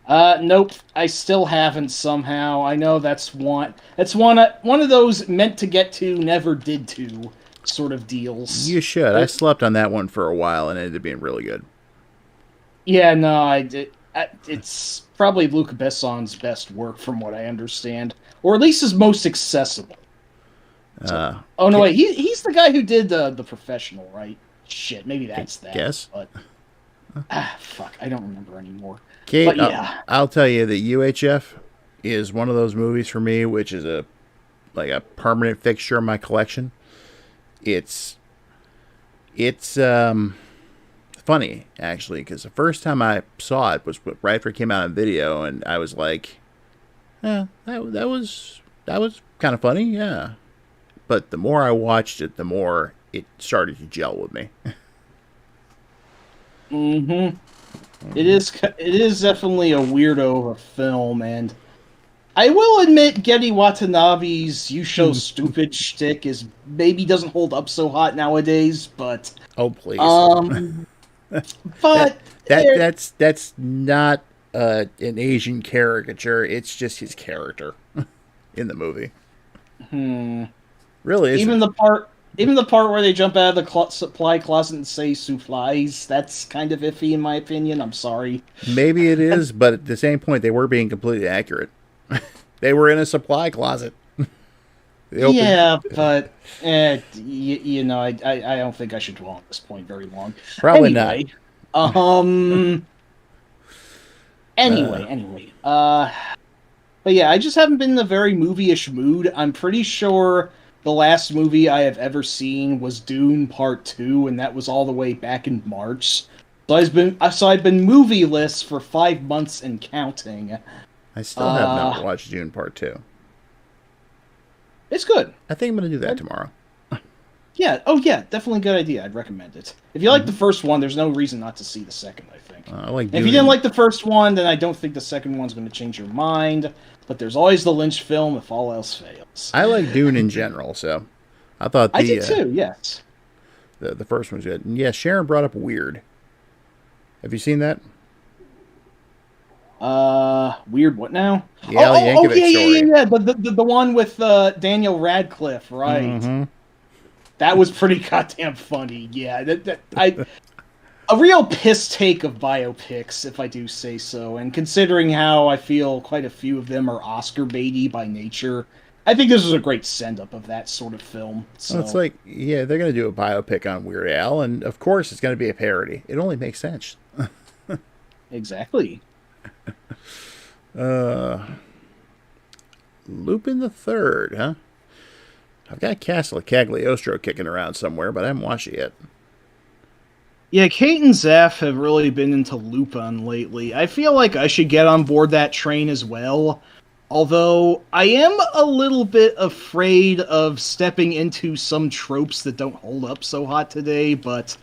Nope. I still haven't somehow. I know that's one of those meant to get to, never did to sort of deals. You should. I slept on that one for a while and it ended up being really good. Yeah, no, I did. It's probably Luc Besson's best work, from what I understand, or at least his most accessible. So, Uh, oh no, ca- wait, he's the guy who did the Professional, right? Shit, maybe that's that. guess. But fuck, I don't remember anymore. Kate, But yeah, I'll tell you that UHF is one of those movies for me, which is a permanent fixture in my collection. It's it's funny actually because the first time I saw it was right after it came out on video, and I was like, "Yeah, that was kind of funny, yeah." But the more I watched it, the more it started to gel with me. mm-hmm. It is definitely a weirdo of a film, and I will admit Getty Watanabe's "You Show Stupid" shtick is maybe doesn't hold up so hot nowadays, but Oh please, um, that but that it, that's not an Asian caricature. It's just his character in the movie. hmm. Really Even isn't. the part where they jump out of the supply closet and say "supplies," that's kind of iffy in my opinion. I'm sorry. Maybe it is, but at the same point, they were being completely accurate. They were in a supply closet. They opened. Yeah, but I don't think I should dwell on this point very long. Probably not. Anyway, um, Uh, anyway, but yeah, I just haven't been in a very movie-ish mood. I'm pretty sure the last movie I have ever seen was Dune Part 2, and that was all the way back in March. So I've been movie-less for 5 months and counting. I still have not Uh, watched June Part 2. it's good. I think I'm going to do that tomorrow. Yeah. Oh, yeah. Definitely a good idea. I'd recommend it. If you like the Mm-hmm. first one, there's no reason not to see the second, I think. I like And if Dune. you didn't like the first one, then I don't think the second one's going to change your mind. But there's always the Lynch film if all else fails. I like Dune in general, so I thought I did too, yes. the first one was good. And yeah, Sharon brought up Weird. Have you seen that? Weird what now? The Al Yankovic Yeah, yeah, story. yeah, yeah. The one with Daniel Radcliffe, right. Mm-hmm. That was pretty goddamn funny. Yeah, a real piss take of biopics, if I do say so. And considering how I feel quite a few of them are Oscar baity by nature, I think this was a great send up of that sort of film. Well, it's So like, yeah, they're going to do a biopic on Weird Al, and of course it's going to be a parody. It only makes sense. exactly. Uh, Lupin the Third, huh? I've got Castle of Cagliostro kicking around somewhere, but I haven't watched it yet. Yeah, Kate and Zaf have really been into Lupin lately. I feel like I should get on board that train as well. Although I am a little bit afraid of stepping into some tropes that don't hold up so hot today, but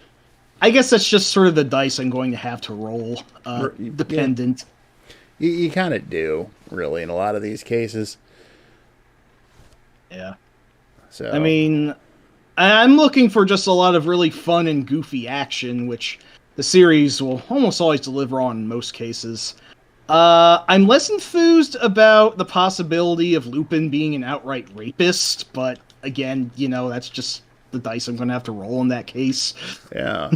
I guess that's just sort of the dice I'm going to have to roll. Yeah, Dependent. you kind of do, really, in a lot of these cases. Yeah. So, I mean, I'm looking for just a lot of really fun and goofy action, which the series will almost always deliver on in most cases. I'm less enthused about the possibility of Lupin being an outright rapist, but again, that's just the dice I'm going to have to roll in that case. yeah.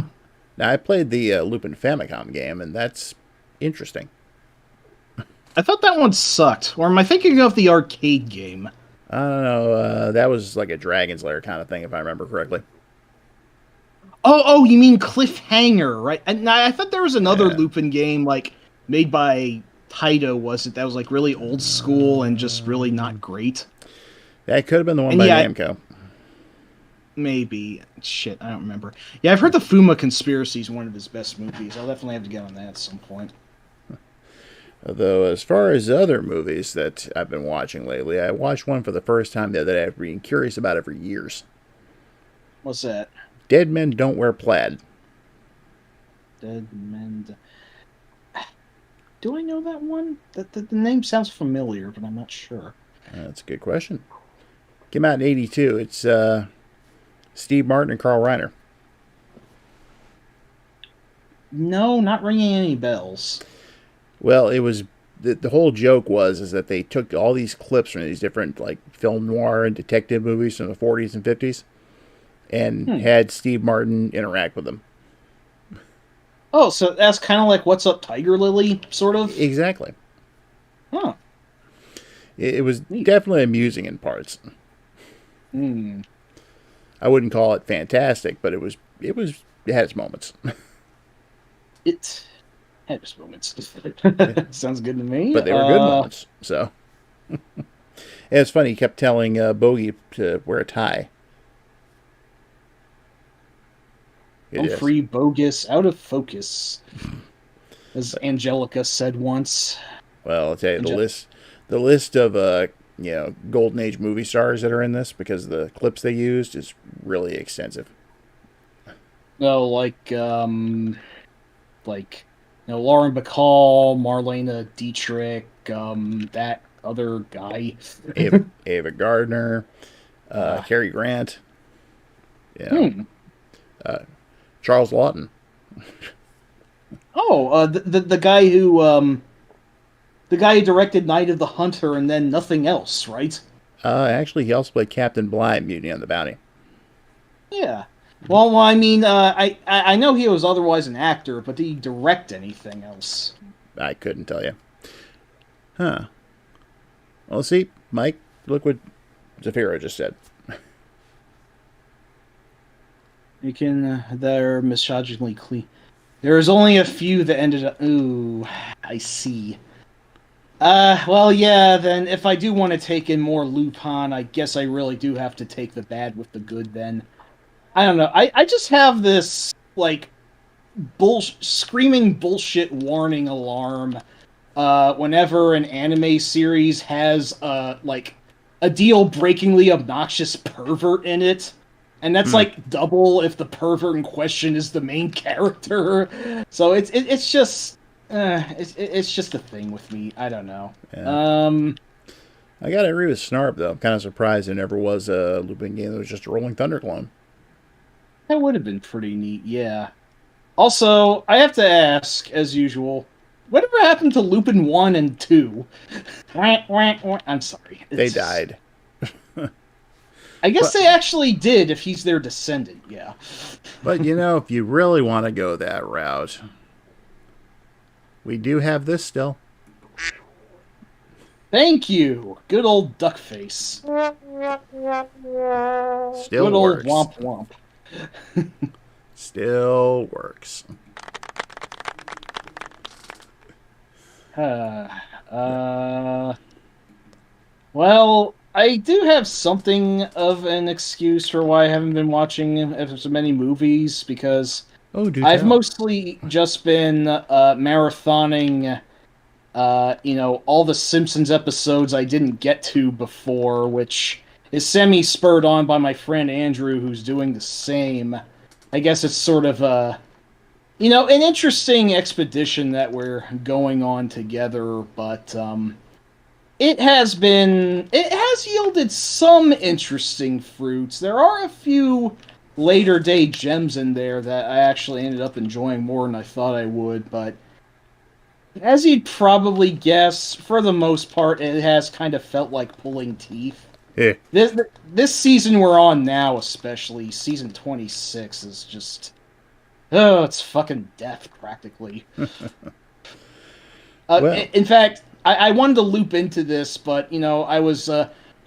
Now, I played the Lupin Famicom game, and that's interesting. I thought that one sucked, or am I thinking of the arcade game? I don't know. That was like a Dragon's Lair kind of thing, if I remember correctly. Oh, you mean Cliffhanger, right? And I thought there was another Yeah. Lupin game, like, made by Taito, was it? That was, like, really old school and just really not great. That could have been the one And by yeah, Namco. maybe. Shit, I don't remember. Yeah, I've heard the Fuma Conspiracy is one of his best movies. I'll definitely have to get on that at some point. Although, as far as other movies that I've been watching lately, I watched one for the first time the other day I've been curious about it for years. What's that? Dead Men Don't Wear Plaid. Dead Men. Do I know that one? The name sounds familiar, but I'm not sure. That's a good question. Came out in '82. It's Steve Martin and Carl Reiner. No, not ringing any bells. Well, it was the whole joke was is that they took all these clips from these different like film noir and detective movies from the 40s and 50s and had Steve Martin interact with them. Oh, so that's kind of like What's Up, Tiger Lily, sort of? Exactly. Huh. It was Neat. definitely amusing in parts. Hmm. I wouldn't call it fantastic, but it had its moments. It had its moments. Sounds good to me. But they were good moments. So it's funny. He kept telling Bogey to wear a tie. It is. Humphrey Bogus, out of focus, as Angelica said once. Well, I'll tell you the list of golden age movie stars that are in this because the clips they used is really extensive. No, Lauren Bacall, Marlena Dietrich, that other guy. Ava Gardner, Cary Grant, you know, Hmm. Charles Lawton. Oh, the guy who directed Night of the Hunter and then nothing else, right? Actually, he also played Captain Bligh in Mutiny on the Bounty. Yeah. Well, I mean, I know he was otherwise an actor, but did he direct anything else? I couldn't tell you. Huh. Well, see, Mike, look what Zafiro just said. You can, they're misogynically clean. There's only a few that ended up. Ooh, I see. Well, yeah, then if I do want to take in more Lupin, I guess I really do have to take the bad with the good then. I don't know. I just have this, like, screaming bullshit warning alarm whenever an anime series has, like, a deal-breakingly obnoxious pervert in it. And that's, like, double if the pervert in question is the main character. So it's just... it's just a thing with me. I don't know. Yeah. I gotta agree with Snarp, though. I'm kind of surprised there never was a Lupin game that was just a Rolling Thunder clone. That would have been pretty neat, yeah. Also, I have to ask, as usual, whatever happened to Lupin 1 and 2? I'm sorry. They died. I guess they actually did if he's their descendant, yeah. But, if you really want to go that route, we do have this still. Thank you. Good old duck face. Still Good old works. womp womp. Still works. Well, I do have something of an excuse for why I haven't been watching as many movies, because I've mostly just been marathoning, all the Simpsons episodes I didn't get to before, which is semi-spurred on by my friend Andrew, who's doing the same. I guess it's sort of an interesting expedition that we're going on together, but it has yielded some interesting fruits. There are a few later day gems in there that I actually ended up enjoying more than I thought I would, but as you'd probably guess, for the most part, it has kind of felt like pulling teeth. Yeah. This season we're on now, especially, season 26, is just... Oh, it's fucking death, practically. In fact, I wanted to loop into this, but, I was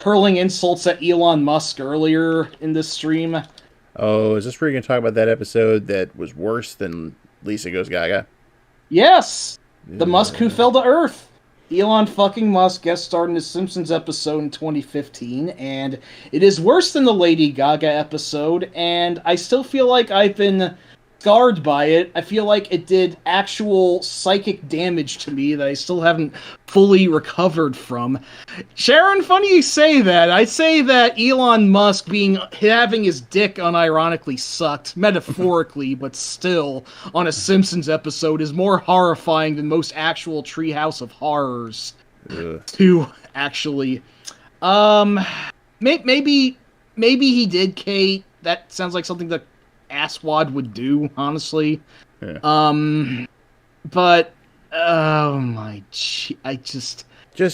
hurling insults at Elon Musk earlier in this stream. Oh, is this where you're going to talk about that episode that was worse than Lisa Goes Gaga? Yes! The Musk who fell to Earth. Elon fucking Musk guest starred in the Simpsons episode in 2015, and it is worse than the Lady Gaga episode, and I still feel like I've been scarred by it. I feel like it did actual psychic damage to me that I still haven't fully recovered from. Sharon, funny you say that. I'd say that Elon Musk having his dick unironically sucked, metaphorically, but still, on a Simpsons episode is more horrifying than most actual Treehouse of Horrors. To actually, maybe he did, Kate. That sounds like something that Asswad would do, honestly. Yeah. But I just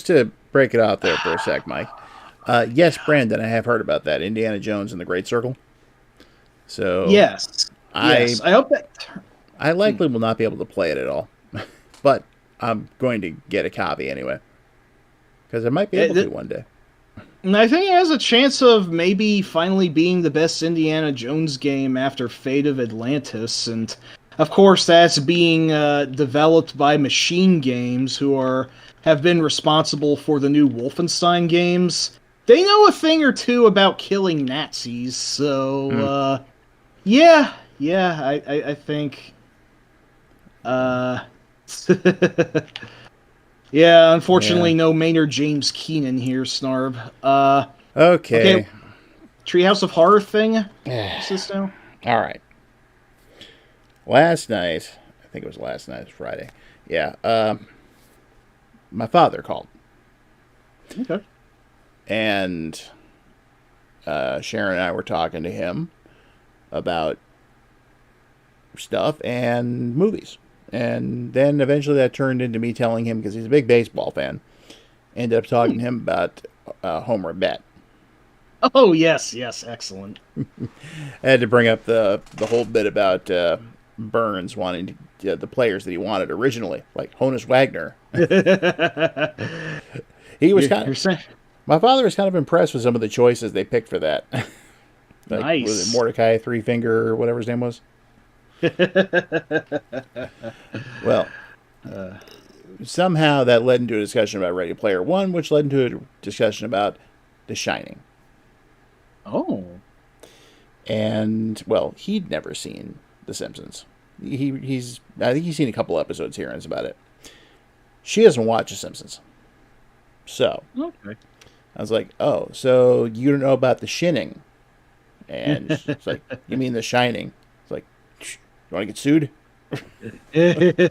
to break it out there for a sec, Mike. Yes, Brandon, I have heard about that Indiana Jones and the Great Circle. So yes. I hope that I likely will not be able to play it at all, but I'm going to get a copy anyway because I might be able to one day. And I think it has a chance of maybe finally being the best Indiana Jones game after Fate of Atlantis, and of course that's being developed by Machine Games, who have been responsible for the new Wolfenstein games. They know a thing or two about killing Nazis, so yeah, I think. Yeah, unfortunately, no Maynard James Keenan here, Snarb. Okay. Treehouse of Horror thing? What's this now? All right. Last night, I think it was last night, it was Friday. Yeah. My father called. Okay. And Sharon and I were talking to him about stuff and movies. And then eventually that turned into me telling him, because he's a big baseball fan, ended up talking to him about Homer Bet. Oh, yes, excellent. I had to bring up the whole bit about Burns wanting the players that he wanted originally, like Honus Wagner. He was my father was kind of impressed with some of the choices they picked for that. Nice. Was it Mordecai Three Finger or whatever his name was? Well, somehow that led into a discussion about Ready Player One, which led into a discussion about The Shining. Oh. And, well, he'd never seen The Simpsons. I think he's seen a couple episodes here and it's about it. She doesn't watch The Simpsons. So, okay. I was like, oh, so you don't know about The Shinning? And it's like, you mean The Shining? It's like, you want to get sued?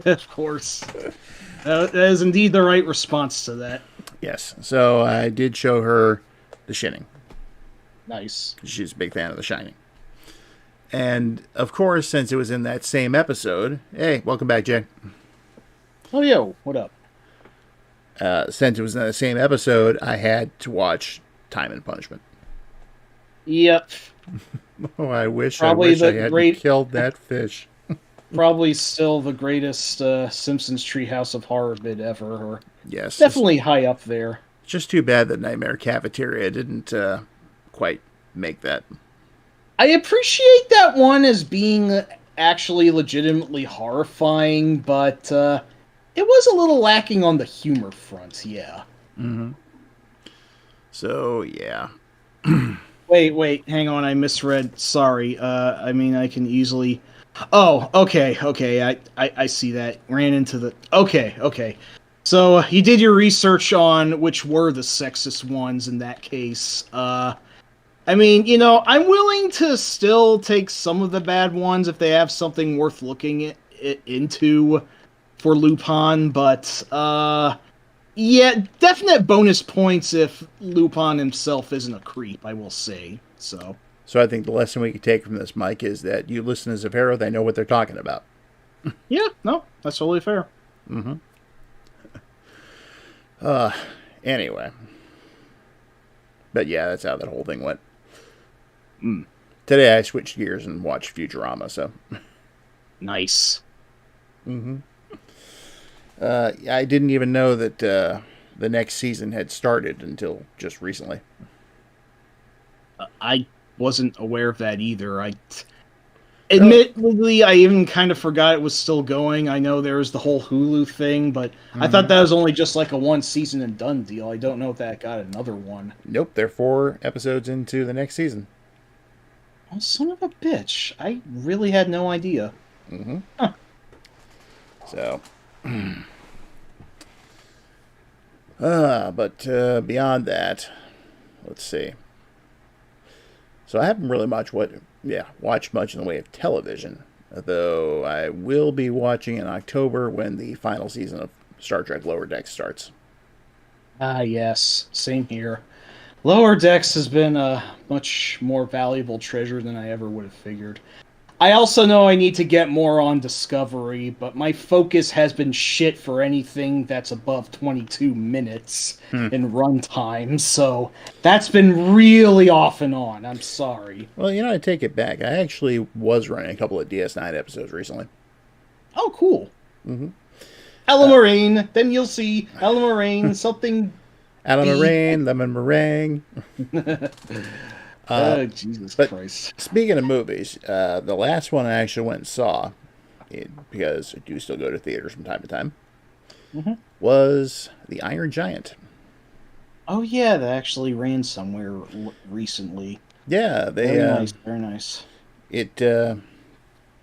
Of course. That is indeed the right response to that. Yes. So I did show her The Shining. Nice. She's a big fan of The Shining. And, of course, since it was in that same episode... Hey, welcome back, Jay. Oh, yo, what up? Since it was in the same episode, I had to watch Time and Punishment. Yep. Oh, I wish I hadn't killed that fish. Probably still the greatest Simpsons Treehouse of Horror bit ever. Or yes. Definitely high up there. Just too bad that Nightmare Cafeteria didn't quite make that. I appreciate that one as being actually legitimately horrifying, but it was a little lacking on the humor front, yeah. Mm-hmm. So, yeah. Wait, hang on, I misread. Sorry. I mean, I can easily... Oh, okay, I see that. Ran into the... Okay. So, you did your research on which were the sexist ones in that case. I mean, I'm willing to still take some of the bad ones if they have something worth looking into for Lupin, but, yeah, definite bonus points if Lupin himself isn't a creep, I will say, so... So I think the lesson we can take from this, Mike, is that you listeners of Arrow, they know what they're talking about. Yeah, no, that's totally fair. Mm-hmm. Anyway. But yeah, that's how that whole thing went. Today I switched gears and watched Futurama, so. Nice. Mm-hmm. I didn't even know that the next season had started until just recently. I wasn't aware of that either. Admittedly, I even kind of forgot it was still going. I know there was the whole Hulu thing, but I thought that was only just like a one season and done deal. I don't know if that got another one. Nope, they're 4 episodes into the next season. Oh, son of a bitch. I really had no idea. Mm-hmm. Huh. So... but beyond that, let's see. So I haven't really watched much in the way of television, though I will be watching in October when the final season of Star Trek Lower Decks starts. Ah, yes. Same here. Lower Decks has been a much more valuable treasure than I ever would have figured. I also know I need to get more on Discovery, but my focus has been shit for anything that's above 22 minutes in runtime, so that's been really off and on. I'm sorry. Well, I take it back. I actually was running a couple of DS9 episodes recently. Oh, cool. Mm-hmm. Ella Moraine. Then you'll see Ella Moraine, something Alan B. Moraine, Lemon Meringue. Oh, Jesus But Christ. speaking of movies, the last one I actually went and saw, because I do still go to theaters from time to time, Hmm. was The Iron Giant. Oh, yeah, that actually ran somewhere recently. Yeah, Very nice, very nice. the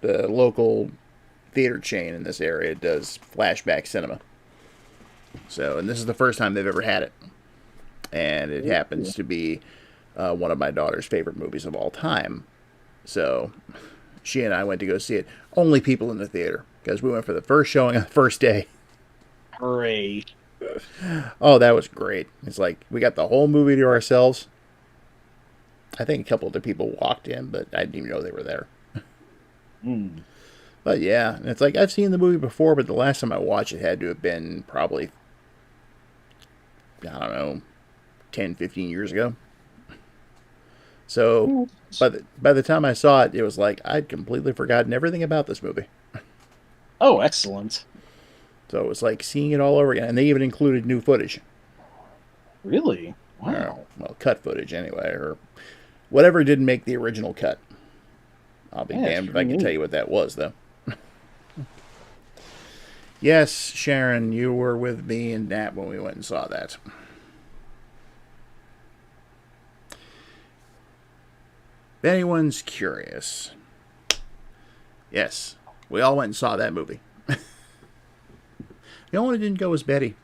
local theater chain in this area does flashback cinema. So, and this is the first time they've ever had it, and it happens to be one of my daughter's favorite movies of all time. So, she and I went to go see it. Only people in the theater because we went for the first showing on the first day. Hooray. Oh, that was great. It's like we got the whole movie to ourselves. I think a couple of the people walked in, but I didn't even know they were there. Mm. But yeah, and it's like I've seen the movie before, but the last time I watched it had to have been probably, I don't know, 10, 15 years ago. So by the time I saw it, it was like I'd completely forgotten everything about this movie. Oh, excellent. So it was like seeing it all over again. And they even included new footage. Really? Or, Wow. well, cut footage anyway, or whatever didn't make the original cut. I'll be Yeah, it's damned if I can pretty tell you what that was, though. Yes, Sharon, you were with me and Nat when we went and saw that. If anyone's curious, yes, we all went and saw that movie. The only one who didn't go was Betty.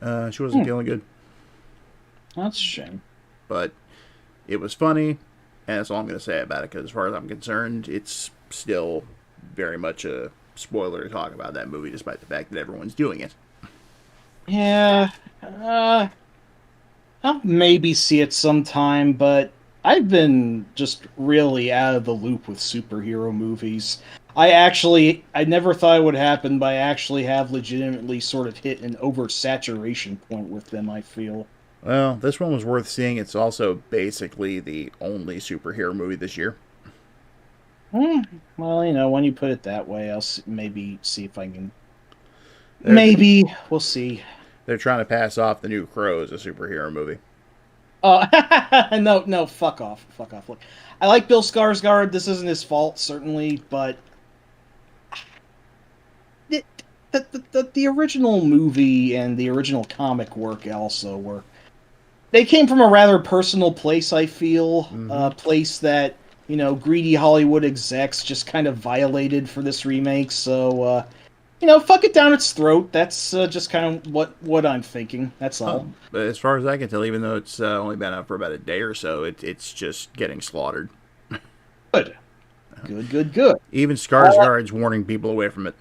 She wasn't feeling good. That's a shame. But it was funny, and that's all I'm going to say about it, because as far as I'm concerned, it's still very much a spoiler to talk about that movie, despite the fact that everyone's doing it. Yeah. I'll maybe see it sometime, but I've been just really out of the loop with superhero movies. I never thought it would happen, but I actually have legitimately sort of hit an oversaturation point with them, I feel. Well, this one was worth seeing. It's also basically the only superhero movie this year. Hmm. Well, when you put it that way, maybe see if I can. They're, Maybe. We'll see. they're trying to pass off The New Crow as a superhero movie. No, fuck off. Fuck off. Look, I like Bill Skarsgård. This isn't his fault, certainly, but the original movie and the original comic work also were. They came from a rather personal place, I feel. Mm-hmm. A place that, greedy Hollywood execs just kind of violated for this remake, so, fuck it down its throat. That's just kind of what I'm thinking. That's all. But as far as I can tell, even though it's only been out for about a day or so, it's just getting slaughtered. Good. Good. Even Skarsgård's warning people away from it.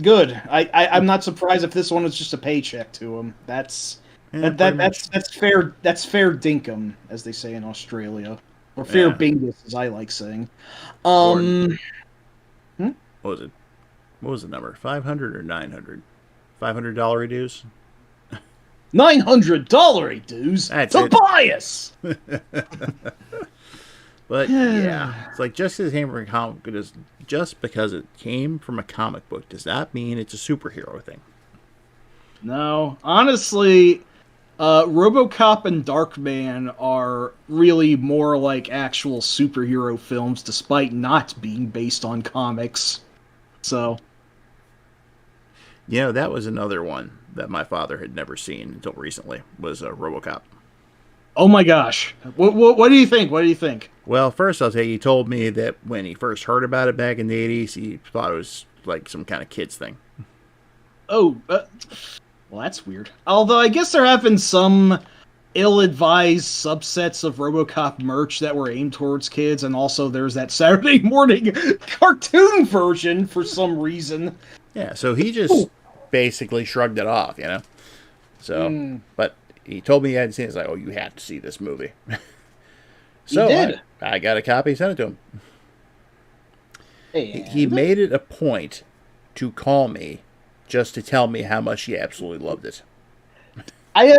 Good. I'm not surprised if this one was just a paycheck to him. That's fair. That's fair dinkum, as they say in Australia, or fair bingus, as I like saying. What was it? What was the number? 500 or 900? $500 dues. $900 dues. That's Tobias. But yeah, it's like just because it came from a comic book does not mean it's a superhero thing. No, honestly, RoboCop and Darkman are really more like actual superhero films, despite not being based on comics. So, That was another one that my father had never seen until recently. Was RoboCop. oh my gosh, what do you think? What do you think? Well, first I'll tell you, he told me that when he first heard about it back in the 80s, he thought it was like some kind of kids thing. Oh, well, that's weird. Although I guess there have been some ill-advised subsets of RoboCop merch that were aimed towards kids, and also there's that Saturday morning cartoon version for some reason. Yeah, so he just basically shrugged it off, So, but he told me he hadn't seen it. He's like, oh, you have to see this movie. So he did. I got a copy, sent it to him. And? He made it a point to call me just to tell me how much he absolutely loved it. I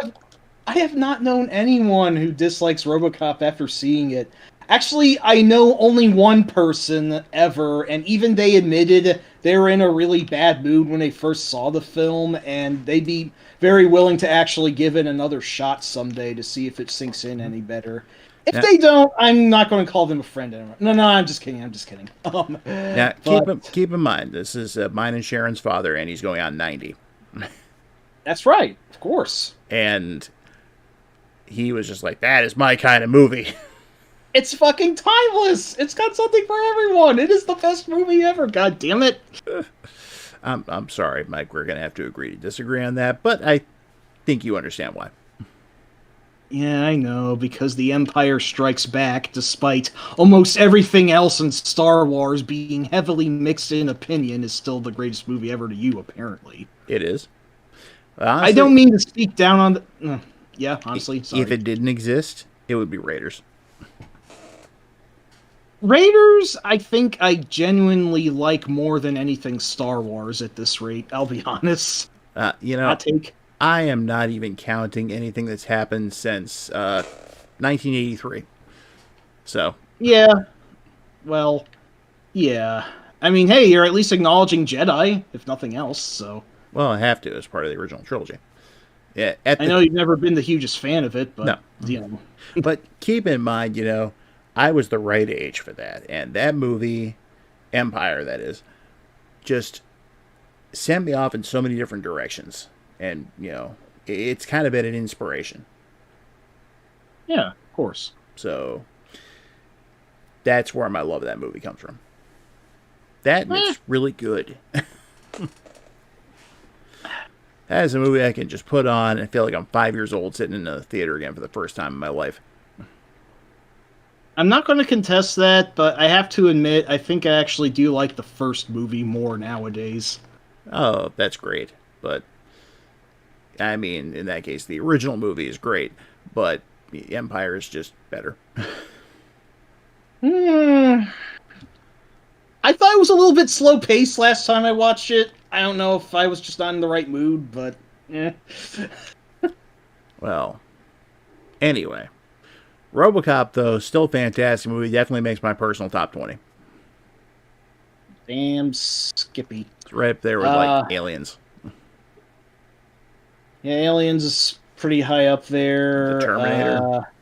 have not known anyone who dislikes RoboCop after seeing it. Actually, I know only one person ever, and even they admitted they were in a really bad mood when they first saw the film, and they'd be very willing to actually give it another shot someday to see if it sinks in any better. If Now, they don't, I'm not going to call them a friend anymore. No, I'm just kidding. I'm just kidding. now But keep in mind, this is mine and Sharon's father, and he's going on 90. that's right, of course. And he was just like, that is my kind of movie. It's fucking timeless. It's got something for everyone. It is the best movie ever. God damn it. I'm sorry, Mike. We're going to have to agree to disagree on that, but I think you understand why. Yeah, I know, because The Empire Strikes Back, despite almost everything else in Star Wars being heavily mixed in opinion, is still the greatest movie ever to you, apparently. It is. I Honestly, don't mean to speak down on the... Yeah, honestly, sorry. if it didn't exist, it would be Raiders. Raiders, I think I genuinely like more than anything Star Wars at this rate, I'll be honest. Hot take. I am not even counting anything that's happened since 1983. So, Yeah, well, yeah. I mean, hey, you're at least acknowledging Jedi, if nothing else, so... well, I have to as part of the original trilogy. Yeah, I know you've never been the hugest fan of it, but, no. you know... But keep in mind, I was the right age for that. And that movie, Empire, that is, just sent me off in so many different directions. And, it's kind of been an inspiration. Yeah, of course. So, that's where my love of that movie comes from. That, and it's really good. That is a movie I can just put on and feel like I'm 5 years old sitting in a theater again for the first time in my life. I'm not going to contest that, but I have to admit, I think I actually do like the first movie more nowadays. Oh, that's great. But, I mean, in that case, the original movie is great, but Empire is just better. I thought it was a little bit slow paced last time I watched it. I don't know if I was just not in the right mood, but Well, anyway. RoboCop, though, still fantastic movie. Definitely makes my personal top 20. Damn Skippy. It's right up there with, like, Aliens. Yeah, Aliens is pretty high up there. The Terminator.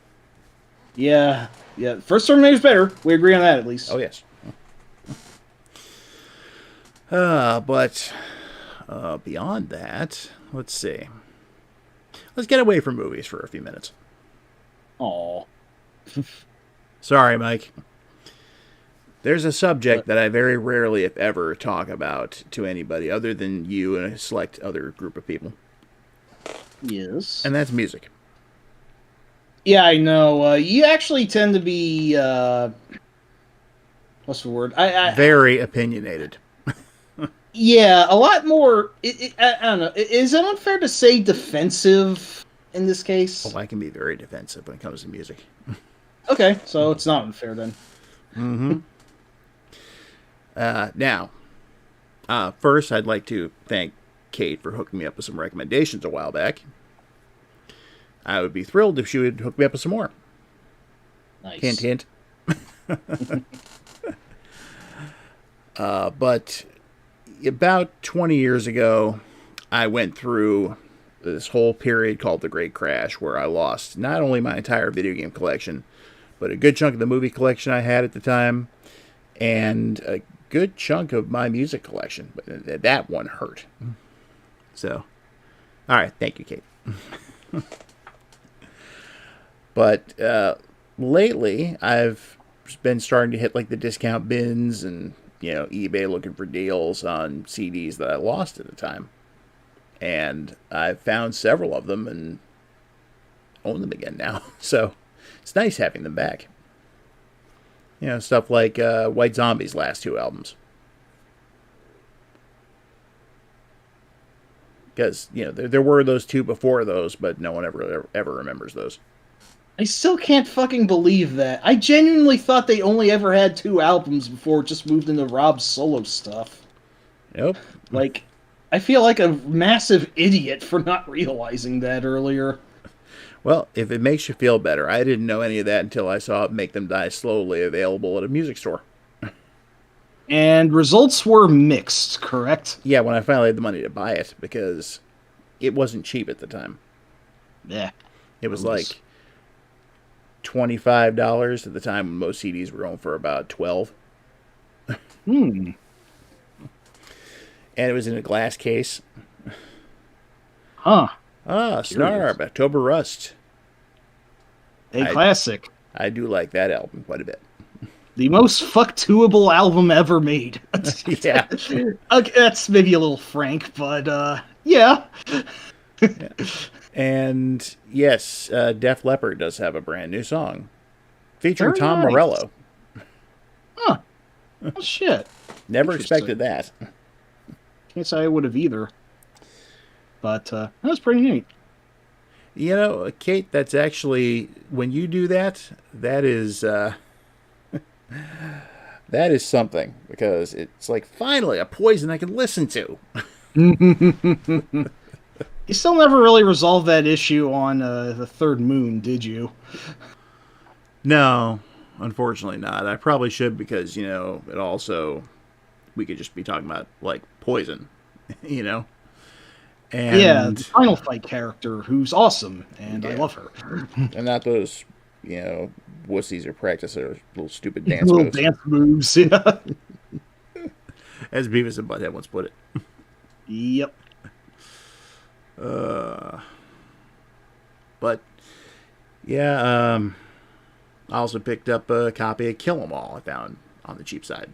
Yeah. First Terminator's better. We agree on that, at least. Oh, yes. But beyond that, let's see. Let's get away from movies for a few minutes. Aw. Sorry, Mike. There's a subject that I very rarely, if ever, talk about to anybody other than you and a select other group of people. Yes. And that's music. Yeah, I know. You actually tend to be, what's the word? Very opinionated. Yeah, a lot more, I don't know. Is it unfair to say defensive in this case? Well, I can be very defensive when it comes to music. Okay, so it's not unfair then. Mm-hmm. Now, first, I'd like to thank Kate for hooking me up with some recommendations a while back. I would be thrilled if she would hook me up with some more. Nice. Hint, hint. But about 20 years ago, I went through this whole period called the Great Crash, where I lost not only my entire video game collection, but a good chunk of the movie collection I had at the time, and a good chunk of my music collection. But that one hurt. So, all right, thank you, Kate. But lately, I've been starting to hit like the discount bins and eBay looking for deals on CDs that I lost at the time, and I've found several of them and own them again now. So it's nice having them back. Stuff like White Zombie's last two albums. Because, there were those two before those, but no one ever remembers those. I still can't fucking believe that. I genuinely thought they only ever had 2 albums before it just moved into Rob's solo stuff. Nope. I feel like a massive idiot for not realizing that earlier. Well, if it makes you feel better, I didn't know any of that until I saw it Make Them Die Slowly available at a music store. And results were mixed, correct? Yeah, when I finally had the money to buy it, because it wasn't cheap at the time. Yeah. It was like $25 at the time when most CDs were going for about 12. Hmm. And it was in a glass case. Huh. Ah, Snarb, October Rust. A classic. I do like that album quite a bit. The most fuck-toable album ever made. Yeah. Okay, that's maybe a little frank, but yeah. Yeah. And yes, Def Leppard does have a brand new song featuring Very Tom nice. Morello. Huh. Oh, shit. Never expected that. Can't say I would have either. But that was pretty neat. You know, Kate, that's actually, when you do that, that is that is something, because it's like, finally, a Poison I can listen to. You still never really resolved that issue on the Third Moon, did you? No, unfortunately not. I probably should, because, you know, it also, we could just be talking about, like, Poison, you know? And, yeah, the Final Fight character, who's awesome, and I love her. And not those, you know, wussies who practice their little stupid dance little moves. dance moves, yeah. As Beavis and Butthead once put it. Yep. But, yeah, I also picked up a copy of Kill 'Em All I found on the cheap side.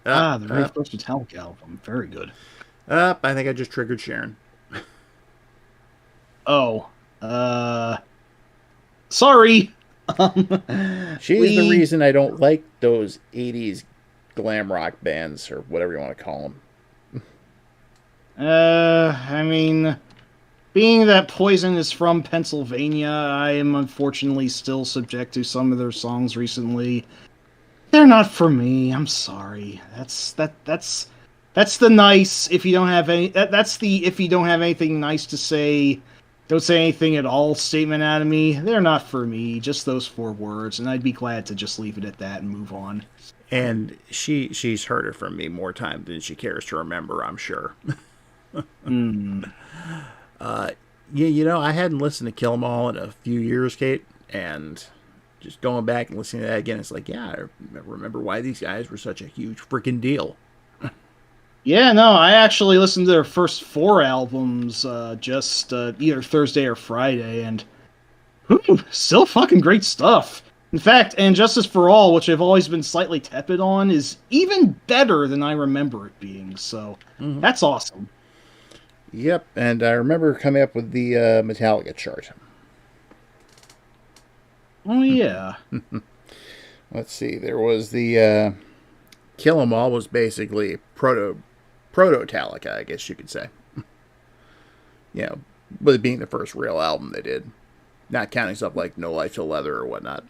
The very first Metallica album. Very good. I think I just triggered Sharon. Oh. Sorry. She's the reason I don't like those 80s glam rock bands, or whatever you want to call them. I mean, being that Poison is from Pennsylvania, I am unfortunately still subject to some of their songs recently. They're not for me. I'm sorry. That's the nice. If you don't have any, that's the if you don't have anything nice to say, don't say anything at all statement out of me. They're not for me. Just those 4 words, and I'd be glad to just leave it at that and move on. And she's heard it from me more times than she cares to remember, I'm sure. Yeah, you know, I hadn't listened to Kill 'Em All in a few years, Kate, and just going back and listening to that again, it's like, yeah, I remember why these guys were such a huge freaking deal. Yeah, no, I actually listened to their first 4 albums just either Thursday or Friday, and still fucking great stuff. In fact, And Justice for All, which I've always been slightly tepid on, is even better than I remember it being, so that's awesome. Yep, and I remember coming up with the Metallica chart. Oh, yeah. Let's see, there was the Kill 'Em All was basically proto-Talica, I guess you could say. You know, with it being the first real album they did. Not counting stuff like No Life Till Leather or whatnot.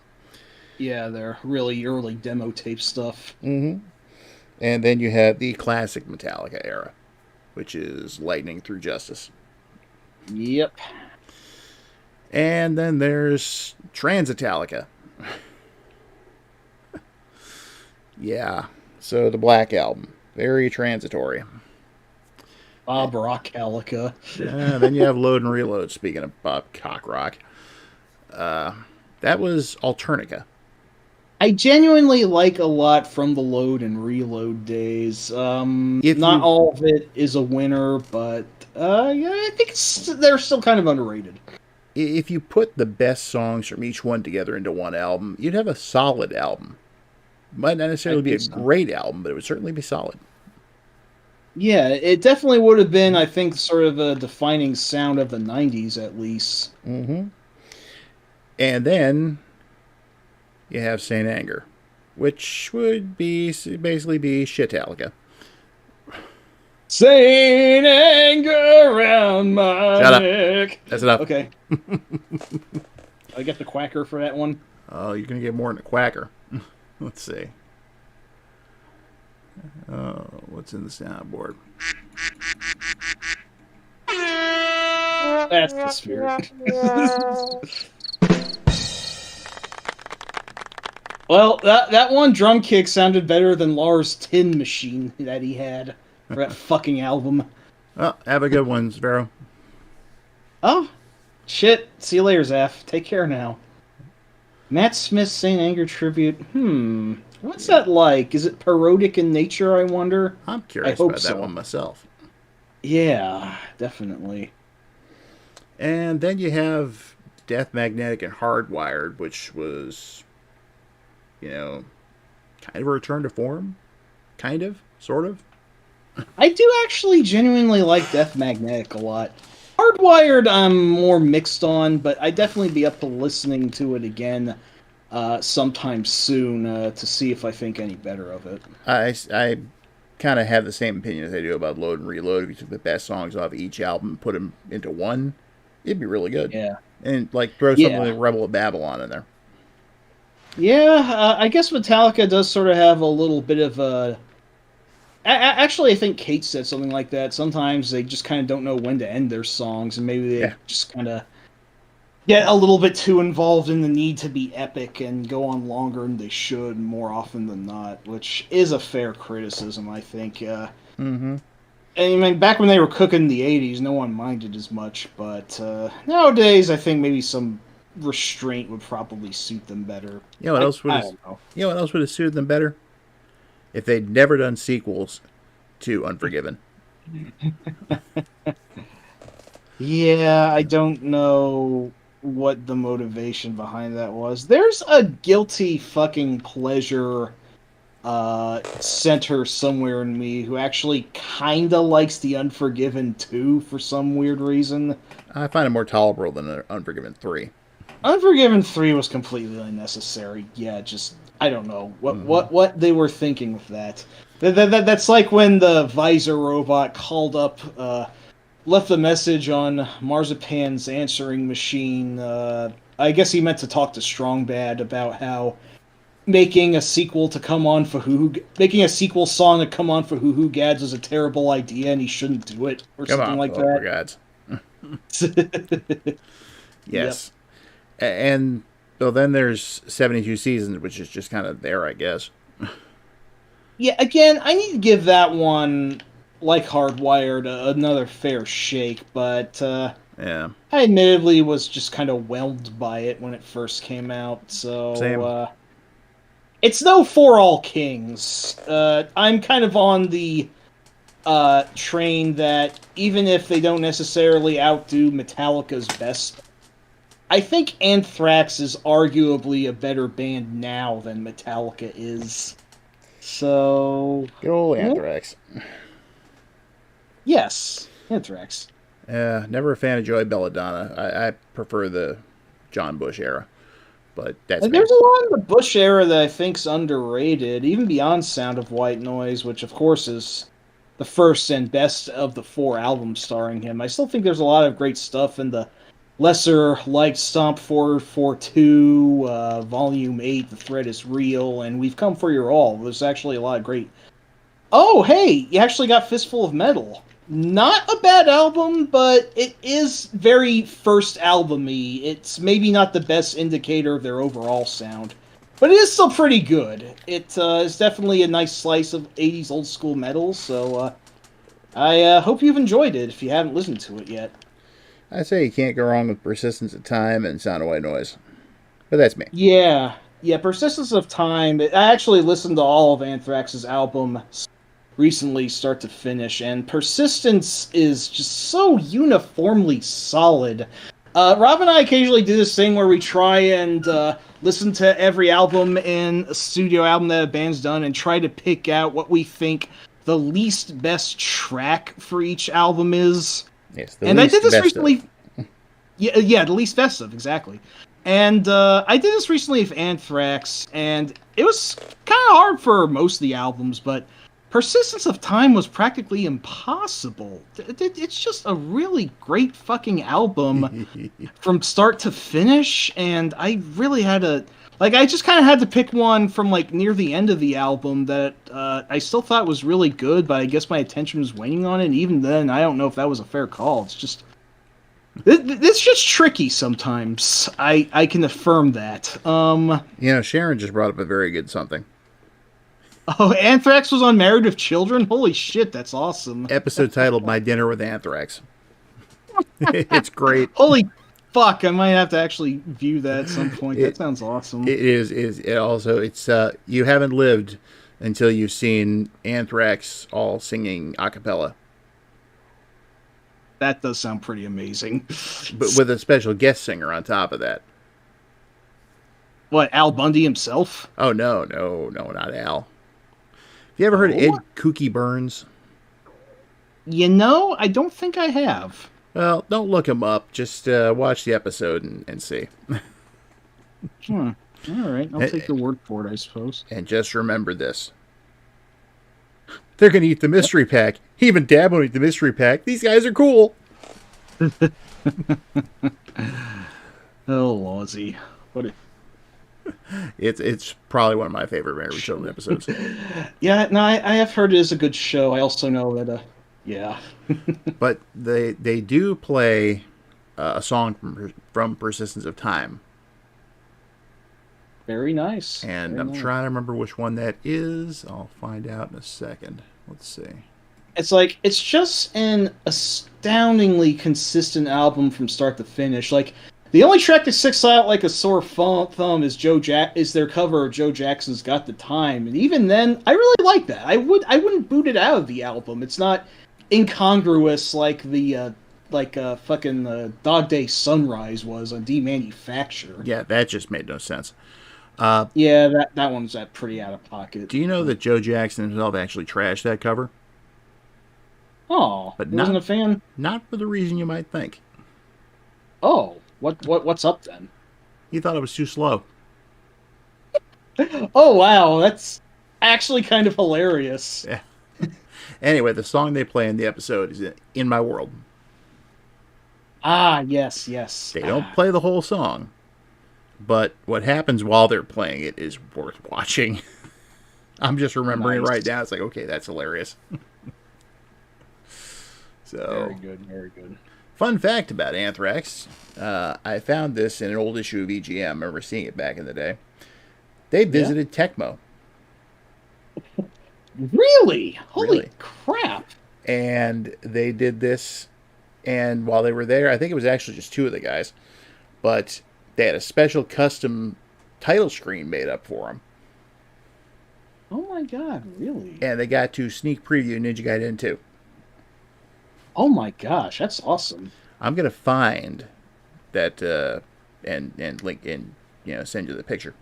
Yeah, they're really early demo tape stuff. And then you have the classic Metallica era, which is Lightning Through Justice. Yep. And then there's Transitalica. Yeah, so the Black Album. Very transitory. Bob Rockalica. Then you have Load and Reload, speaking of Bob Cockrock. That was Alternica. I genuinely like a lot from the Load and Reload days. Not all of it is a winner, but yeah, I think they're still kind of underrated. If you put the best songs from each one together into one album, you'd have a solid album. Might not necessarily be a great album, but it would certainly be solid. Yeah, it definitely would have been, I think, sort of a defining sound of the 90s, at least. And then you have Saint Anger, which would be basically be Shitalica. Saint Anger around my Shut up. neck. That's enough. Okay. I get the quacker for that one. Oh, you're going to get more than a quacker. Let's see. What's in the soundboard? That's the spirit. Well, that one drum kick sounded better than Lars' tin machine that he had for that fucking album. Well, have a good one, Vero. Oh, shit. See you later, Zaf. Take care now. Matt Smith's Saint Anger tribute. What's that like? Is it parodic in nature, I wonder? I'm curious about that one myself. Yeah, definitely. And then you have Death Magnetic and Hardwired, which was, kind of a return to form. Kind of, sort of. I do actually genuinely like Death Magnetic a lot. Hardwired, I'm more mixed on, but I'd definitely be up to listening to it again sometime soon to see if I think any better of it. I kind of have the same opinion as I do about Load and Reload. If you took the best songs off each album and put them into one, it'd be really good. Yeah. And, throw something like Rebel of Babylon in there. Yeah, I guess Metallica does sort of have a little bit of a... Actually, I think Kate said something like that. Sometimes they just kind of don't know when to end their songs, and maybe they just kind of get a little bit too involved in the need to be epic and go on longer than they should more often than not, which is a fair criticism, I think. Mm-hmm. I mean, back when they were cooking in the 80s, no one minded as much, but nowadays I think maybe some restraint would probably suit them better. You know what else would have suited them better? If they'd never done sequels to Unforgiven. Yeah, I don't know what the motivation behind that was. There's a guilty fucking pleasure center somewhere in me who actually kinda likes the Unforgiven 2 for some weird reason. I find it more tolerable than Unforgiven 3. Unforgiven 3 was completely unnecessary. Yeah, just I don't know what they were thinking with that. That's like when the Visor robot called up, left a message on Marzipan's answering machine. I guess he meant to talk to Strong Bad about how making a sequel song to come on for Hoo Hoo Gads was a terrible idea and he shouldn't do it or something like that. Yes. Yep. And so then there's 72 Seasons, which is just kind of there, I guess. Yeah, again, I need to give that one, like Hardwired, another fair shake, but yeah, I admittedly was just kind of whelmed by it when it first came out, so same. It's no For All Kings. I'm kind of on the train that even if they don't necessarily outdo Metallica's best, I think Anthrax is arguably a better band now than Metallica is. So... Good old Anthrax. Yes, Anthrax. Never a fan of Joey Belladonna. I prefer the John Bush era. But that's There's a lot in the Bush era that I think's underrated, even beyond Sound of White Noise, which of course is the first and best of the 4 albums starring him. I still think there's a lot of great stuff in the lesser-liked Stomp 442, Volume 8, The Threat is Real, and We've Come for Your All. There's actually a lot of great... Oh, hey! You actually got Fistful of Metal. Not a bad album, but it is very first album-y. It's maybe not the best indicator of their overall sound, but it is still pretty good. It is definitely a nice slice of 80s old-school metal, so I hope you've enjoyed it if you haven't listened to it yet. I say you can't go wrong with Persistence of Time and Sound of White Noise. But that's me. Yeah, Persistence of Time. I actually listened to all of Anthrax's albums recently, start to finish, and Persistence is just so uniformly solid. Rob and I occasionally do this thing where we try and listen to every album in a studio album that a band's done and try to pick out what we think the least best track for each album is. Yes, and I did this recently. Yeah, the least best of, exactly. And I did this recently with Anthrax, and it was kind of hard for most of the albums, but Persistence of Time was practically impossible. It's just a really great fucking album from start to finish, and I really had to... I just kind of had to pick one from, near the end of the album that I still thought was really good, but I guess my attention was waning on it, and even then, I don't know if that was a fair call. It's just... It's just tricky sometimes. I can affirm that. Sharon just brought up a very good something. Oh, Anthrax was on Married with Children? Holy shit, that's awesome. Episode titled "My Dinner with Anthrax." It's great. Holy fuck, I might have to actually view that at some point. That It sounds awesome. it is it also it's you haven't lived until you've seen Anthrax all singing a cappella, That does sound pretty amazing. but with a special guest singer on top of that. What, Al Bundy himself? Oh no, not Al. Have you ever heard of Ed Oh? Kooky Burns? I don't think I have. Well, don't look him up. Just watch the episode and see. Hmm. All right, I'll take your word for it, I suppose. And just remember this. They're going to eat the mystery pack. Even Dad won't eat the mystery pack. These guys are cool. Oh, Lawsy. What? It's probably one of my favorite Married with Children episodes. Yeah, no, I have heard it is a good show. I also know that, yeah. But they do play a song from Persistence of Time. Very nice. And Very I'm nice. trying to remember which one that is. I'll find out in a second. Let's see. It's just an astoundingly consistent album from start to finish. Like, the only track that sticks out like a sore thumb is is their cover of Joe Jackson's "Got the Time," and even then, I really like that. I wouldn't boot it out of the album. It's not incongruous like the fucking Dog Day Sunrise was on Demanufacture. Yeah, that just made no sense. Yeah, that one's pretty out of pocket. Do you know that Joe Jackson himself actually trashed that cover? Oh, But wasn't a fan. Not for the reason you might think. Oh, what's up then? He thought it was too slow. Oh wow, that's actually kind of hilarious. Yeah. Anyway, the song they play in the episode is "In My World." Ah, yes. They don't play the whole song, but what happens while they're playing it is worth watching. I'm just remembering it right now. It's like, okay, that's hilarious. So, very good. fun fact about Anthrax. I found this in an old issue of EGM. I remember seeing it back in the day. They visited Tecmo. Really? Holy Really? crap. And they did this, and while they were there, I think it was actually just two of the guys, but they had a special custom title screen made up for them. Oh my god, really? And they got to sneak preview Ninja Gaiden 2. Oh my gosh, that's awesome. I'm gonna find that and link and send you the picture.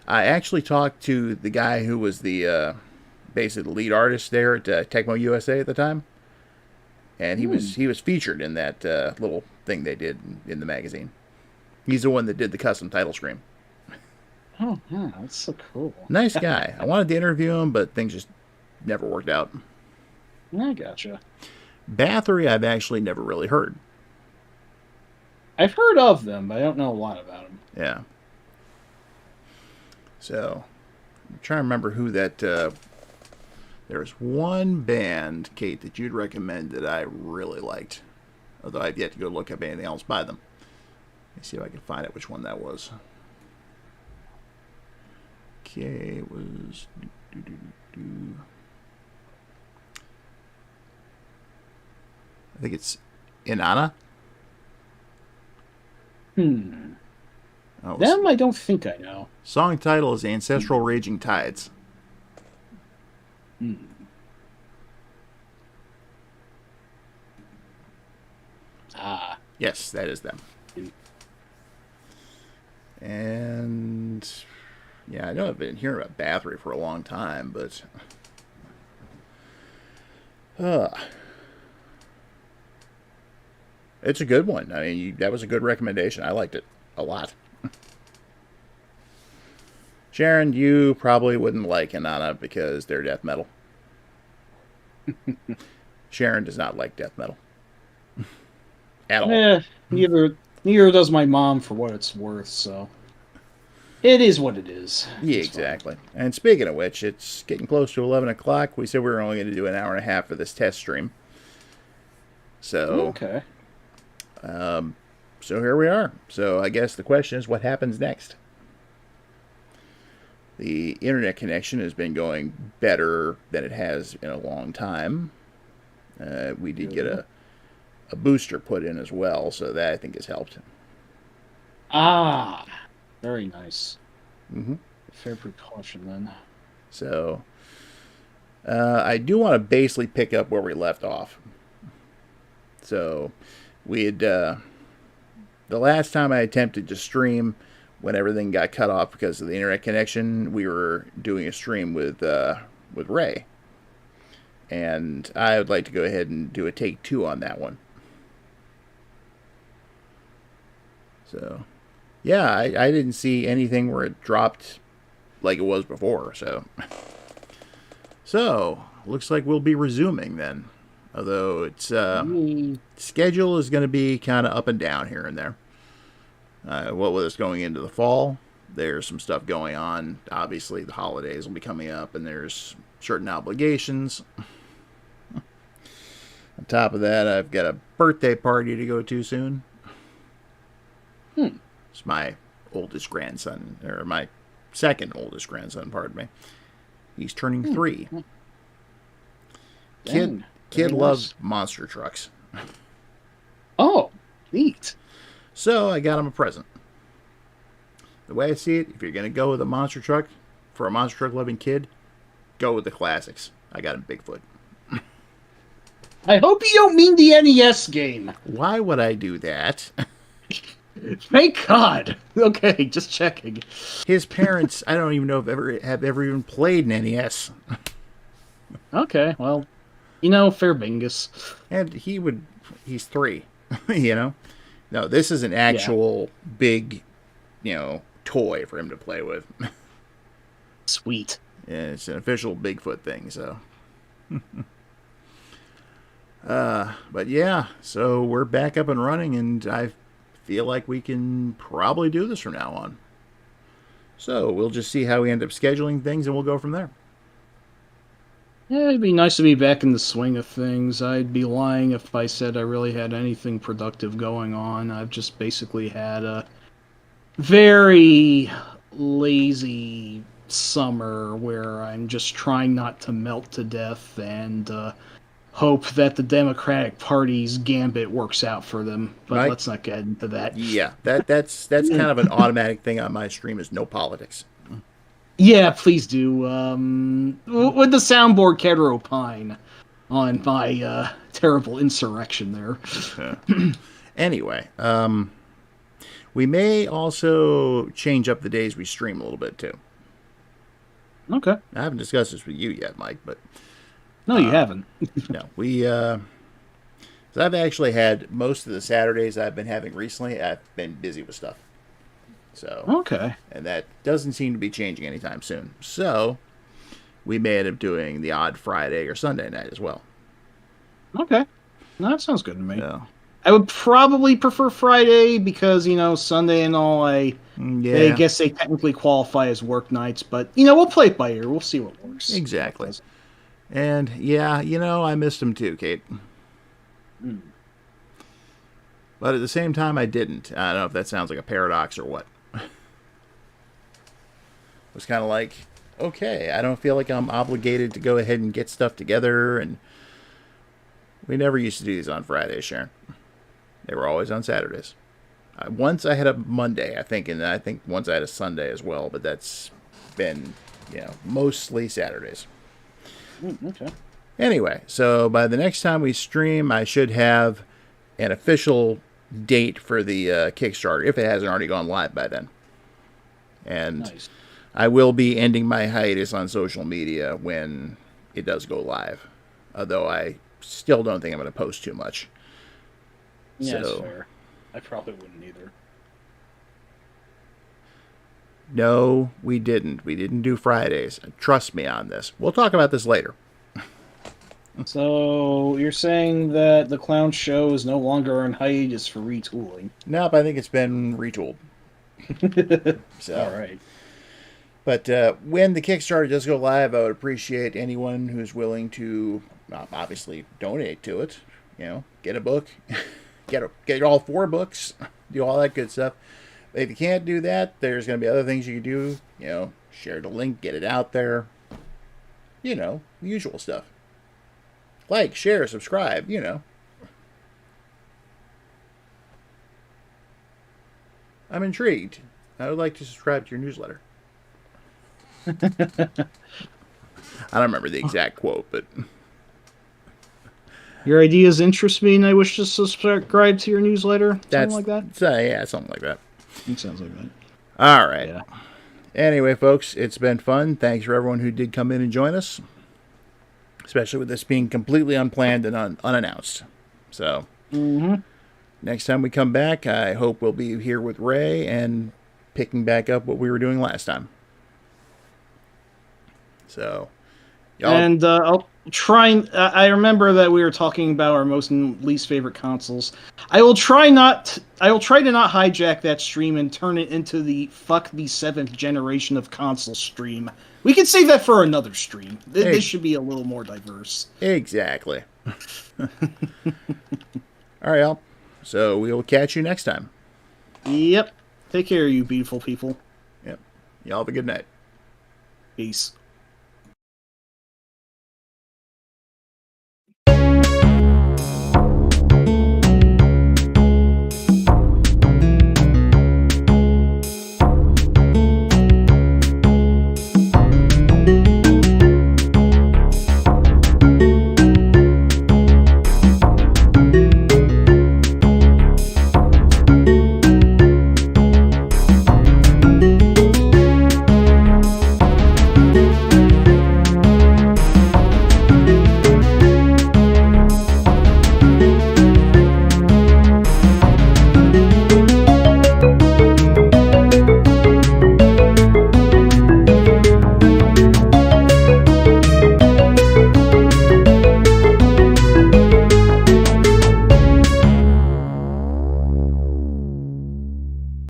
I actually talked to the guy who was the basically the lead artist there at Tecmo USA at the time, and he was featured in that little thing they did in the magazine. He's the one that did the custom title screen. Oh yeah, that's so cool. Nice guy. I wanted to interview him, but things just never worked out. I gotcha. Bathory, I've actually never really heard. I've heard of them, but I don't know a lot about them. Yeah. So, I'm trying to remember who that. There's one band, Kate, that you'd recommend that I really liked. Although I've yet to go look up anything else by them. Let me see if I can find out which one that was. Okay, it was. I think it's Inanna. Oh, Them, I don't think I know. song title is Ancestral Raging Tides. Ah. Yes, that is them. And yeah, I know I've been hearing about Bathory for a long time, but it's a good one. I mean, that was a good recommendation. I liked it a lot. Sharon, you probably wouldn't like Inanna because they're death metal. Sharon does not like death metal at all. Neither does my mom, for what it's worth. So it is what it is. Yeah, exactly. And speaking of which, it's getting close to 11 o'clock. We said we were only going to do an hour and a half for this test stream. So Okay. So here we are. So I guess the question is, what happens next? The internet connection has been going better than it has in a long time. We did get Good. a booster put in as well, so that I think has helped. Ah, very nice. Mm-hmm. Fair precaution then. So I do want to basically pick up where we left off. So we had the last time I attempted to stream when everything got cut off because of the internet connection, we were doing a stream with Ray, and I would like to go ahead and do a take two on that one. So yeah, I didn't see anything where it dropped like it was before. So looks like we'll be resuming then. Although it's schedule is going to be kind of up and down here and there. What with us going into the fall, there's some stuff going on. Obviously, the holidays will be coming up, and there's certain obligations. On top of that, I've got a birthday party to go to soon. It's my oldest grandson, or my second oldest grandson, pardon me. He's turning 3. Dang, Kid very loves nice. monster trucks. Oh, neat. So I got him a present. The way I see it, if you're going to go with a monster truck, for a monster truck loving kid, go with the classics. I got him Bigfoot. I hope you don't mean the NES game. Why would I do that? Thank God. Okay, just checking. His parents, I don't even know if have ever even played an NES. Okay, well, fair bingus. And he's 3, you know? No, this is an actual big, toy for him to play with. Sweet. Yeah, it's an official Bigfoot thing, so. But yeah, so we're back up and running, and I feel like we can probably do this from now on. So we'll just see how we end up scheduling things, and we'll go from there. Yeah, it'd be nice to be back in the swing of things. I'd be lying if I said I really had anything productive going on. I've just basically had a very lazy summer where I'm just trying not to melt to death and hope that the Democratic Party's gambit works out for them. But Right? let's not get into that. Yeah, that's kind of an automatic thing on my stream is no politics. Yeah, please do. With the soundboard Kedro Pine on my terrible insurrection there. Anyway, we may also change up the days we stream a little bit too. Okay. I haven't discussed this with you yet, Mike, but No, you haven't. no, so I've actually had most of the Saturdays I've been having recently. I've been busy with stuff, so Okay. and that doesn't seem to be changing anytime soon. So we may end up doing the odd Friday or Sunday night as well. Okay. No, that sounds good to me. So I would probably prefer Friday because, Sunday and all, I yeah, guess they technically qualify as work nights, but, we'll play it by ear. We'll see what works. exactly. And yeah, I missed him too, Kate. But at the same time, I didn't. I don't know if that sounds like a paradox or what. It was kind of like, okay, I don't feel like I'm obligated to go ahead and get stuff together. And we never used to do these on Fridays, Sharon. They were always on Saturdays. Once I had a Monday, I think, and I think once I had a Sunday as well. But that's been, mostly Saturdays. Okay. Anyway, so by the next time we stream, I should have an official date for the Kickstarter, if it hasn't already gone live by then. And Nice. I will be ending my hiatus on social media when it does go live. Although I still don't think I'm going to post too much. Yeah, that's So, fair. I probably wouldn't either. no, we didn't. We didn't do Fridays. Trust me on this. We'll talk about this later. So, you're saying that the clown show is no longer on hiatus for retooling? Nope, I think it's been retooled. So, All right. But when the Kickstarter does go live, I would appreciate anyone who's willing to obviously donate to it. Get a book, get all 4 books, do all that good stuff. If you can't do that, there's going to be other things you can do. Share the link, get it out there. The usual stuff. Like, share, subscribe. I'm intrigued. I would like to subscribe to your newsletter. I don't remember the exact quote, but your ideas interest me, and I wish to subscribe to your newsletter. Something like that. Yeah, something like that. It sounds like that. All right. Yeah. Anyway, folks, it's been fun. Thanks for everyone who did come in and join us, especially with this being completely unplanned and unannounced. So, next time we come back, I hope we'll be here with Ray and picking back up what we were doing last time. So, y'all. And I'll try. I remember that we were talking about our most and least favorite consoles. I will try to not hijack that stream and turn it into the fuck the 7th generation of console stream. We can save that for another stream. This should be a little more diverse. Exactly. All right, y'all. So we will catch you next time. Yep. Take care, you beautiful people. Yep. Y'all have a good night. Peace.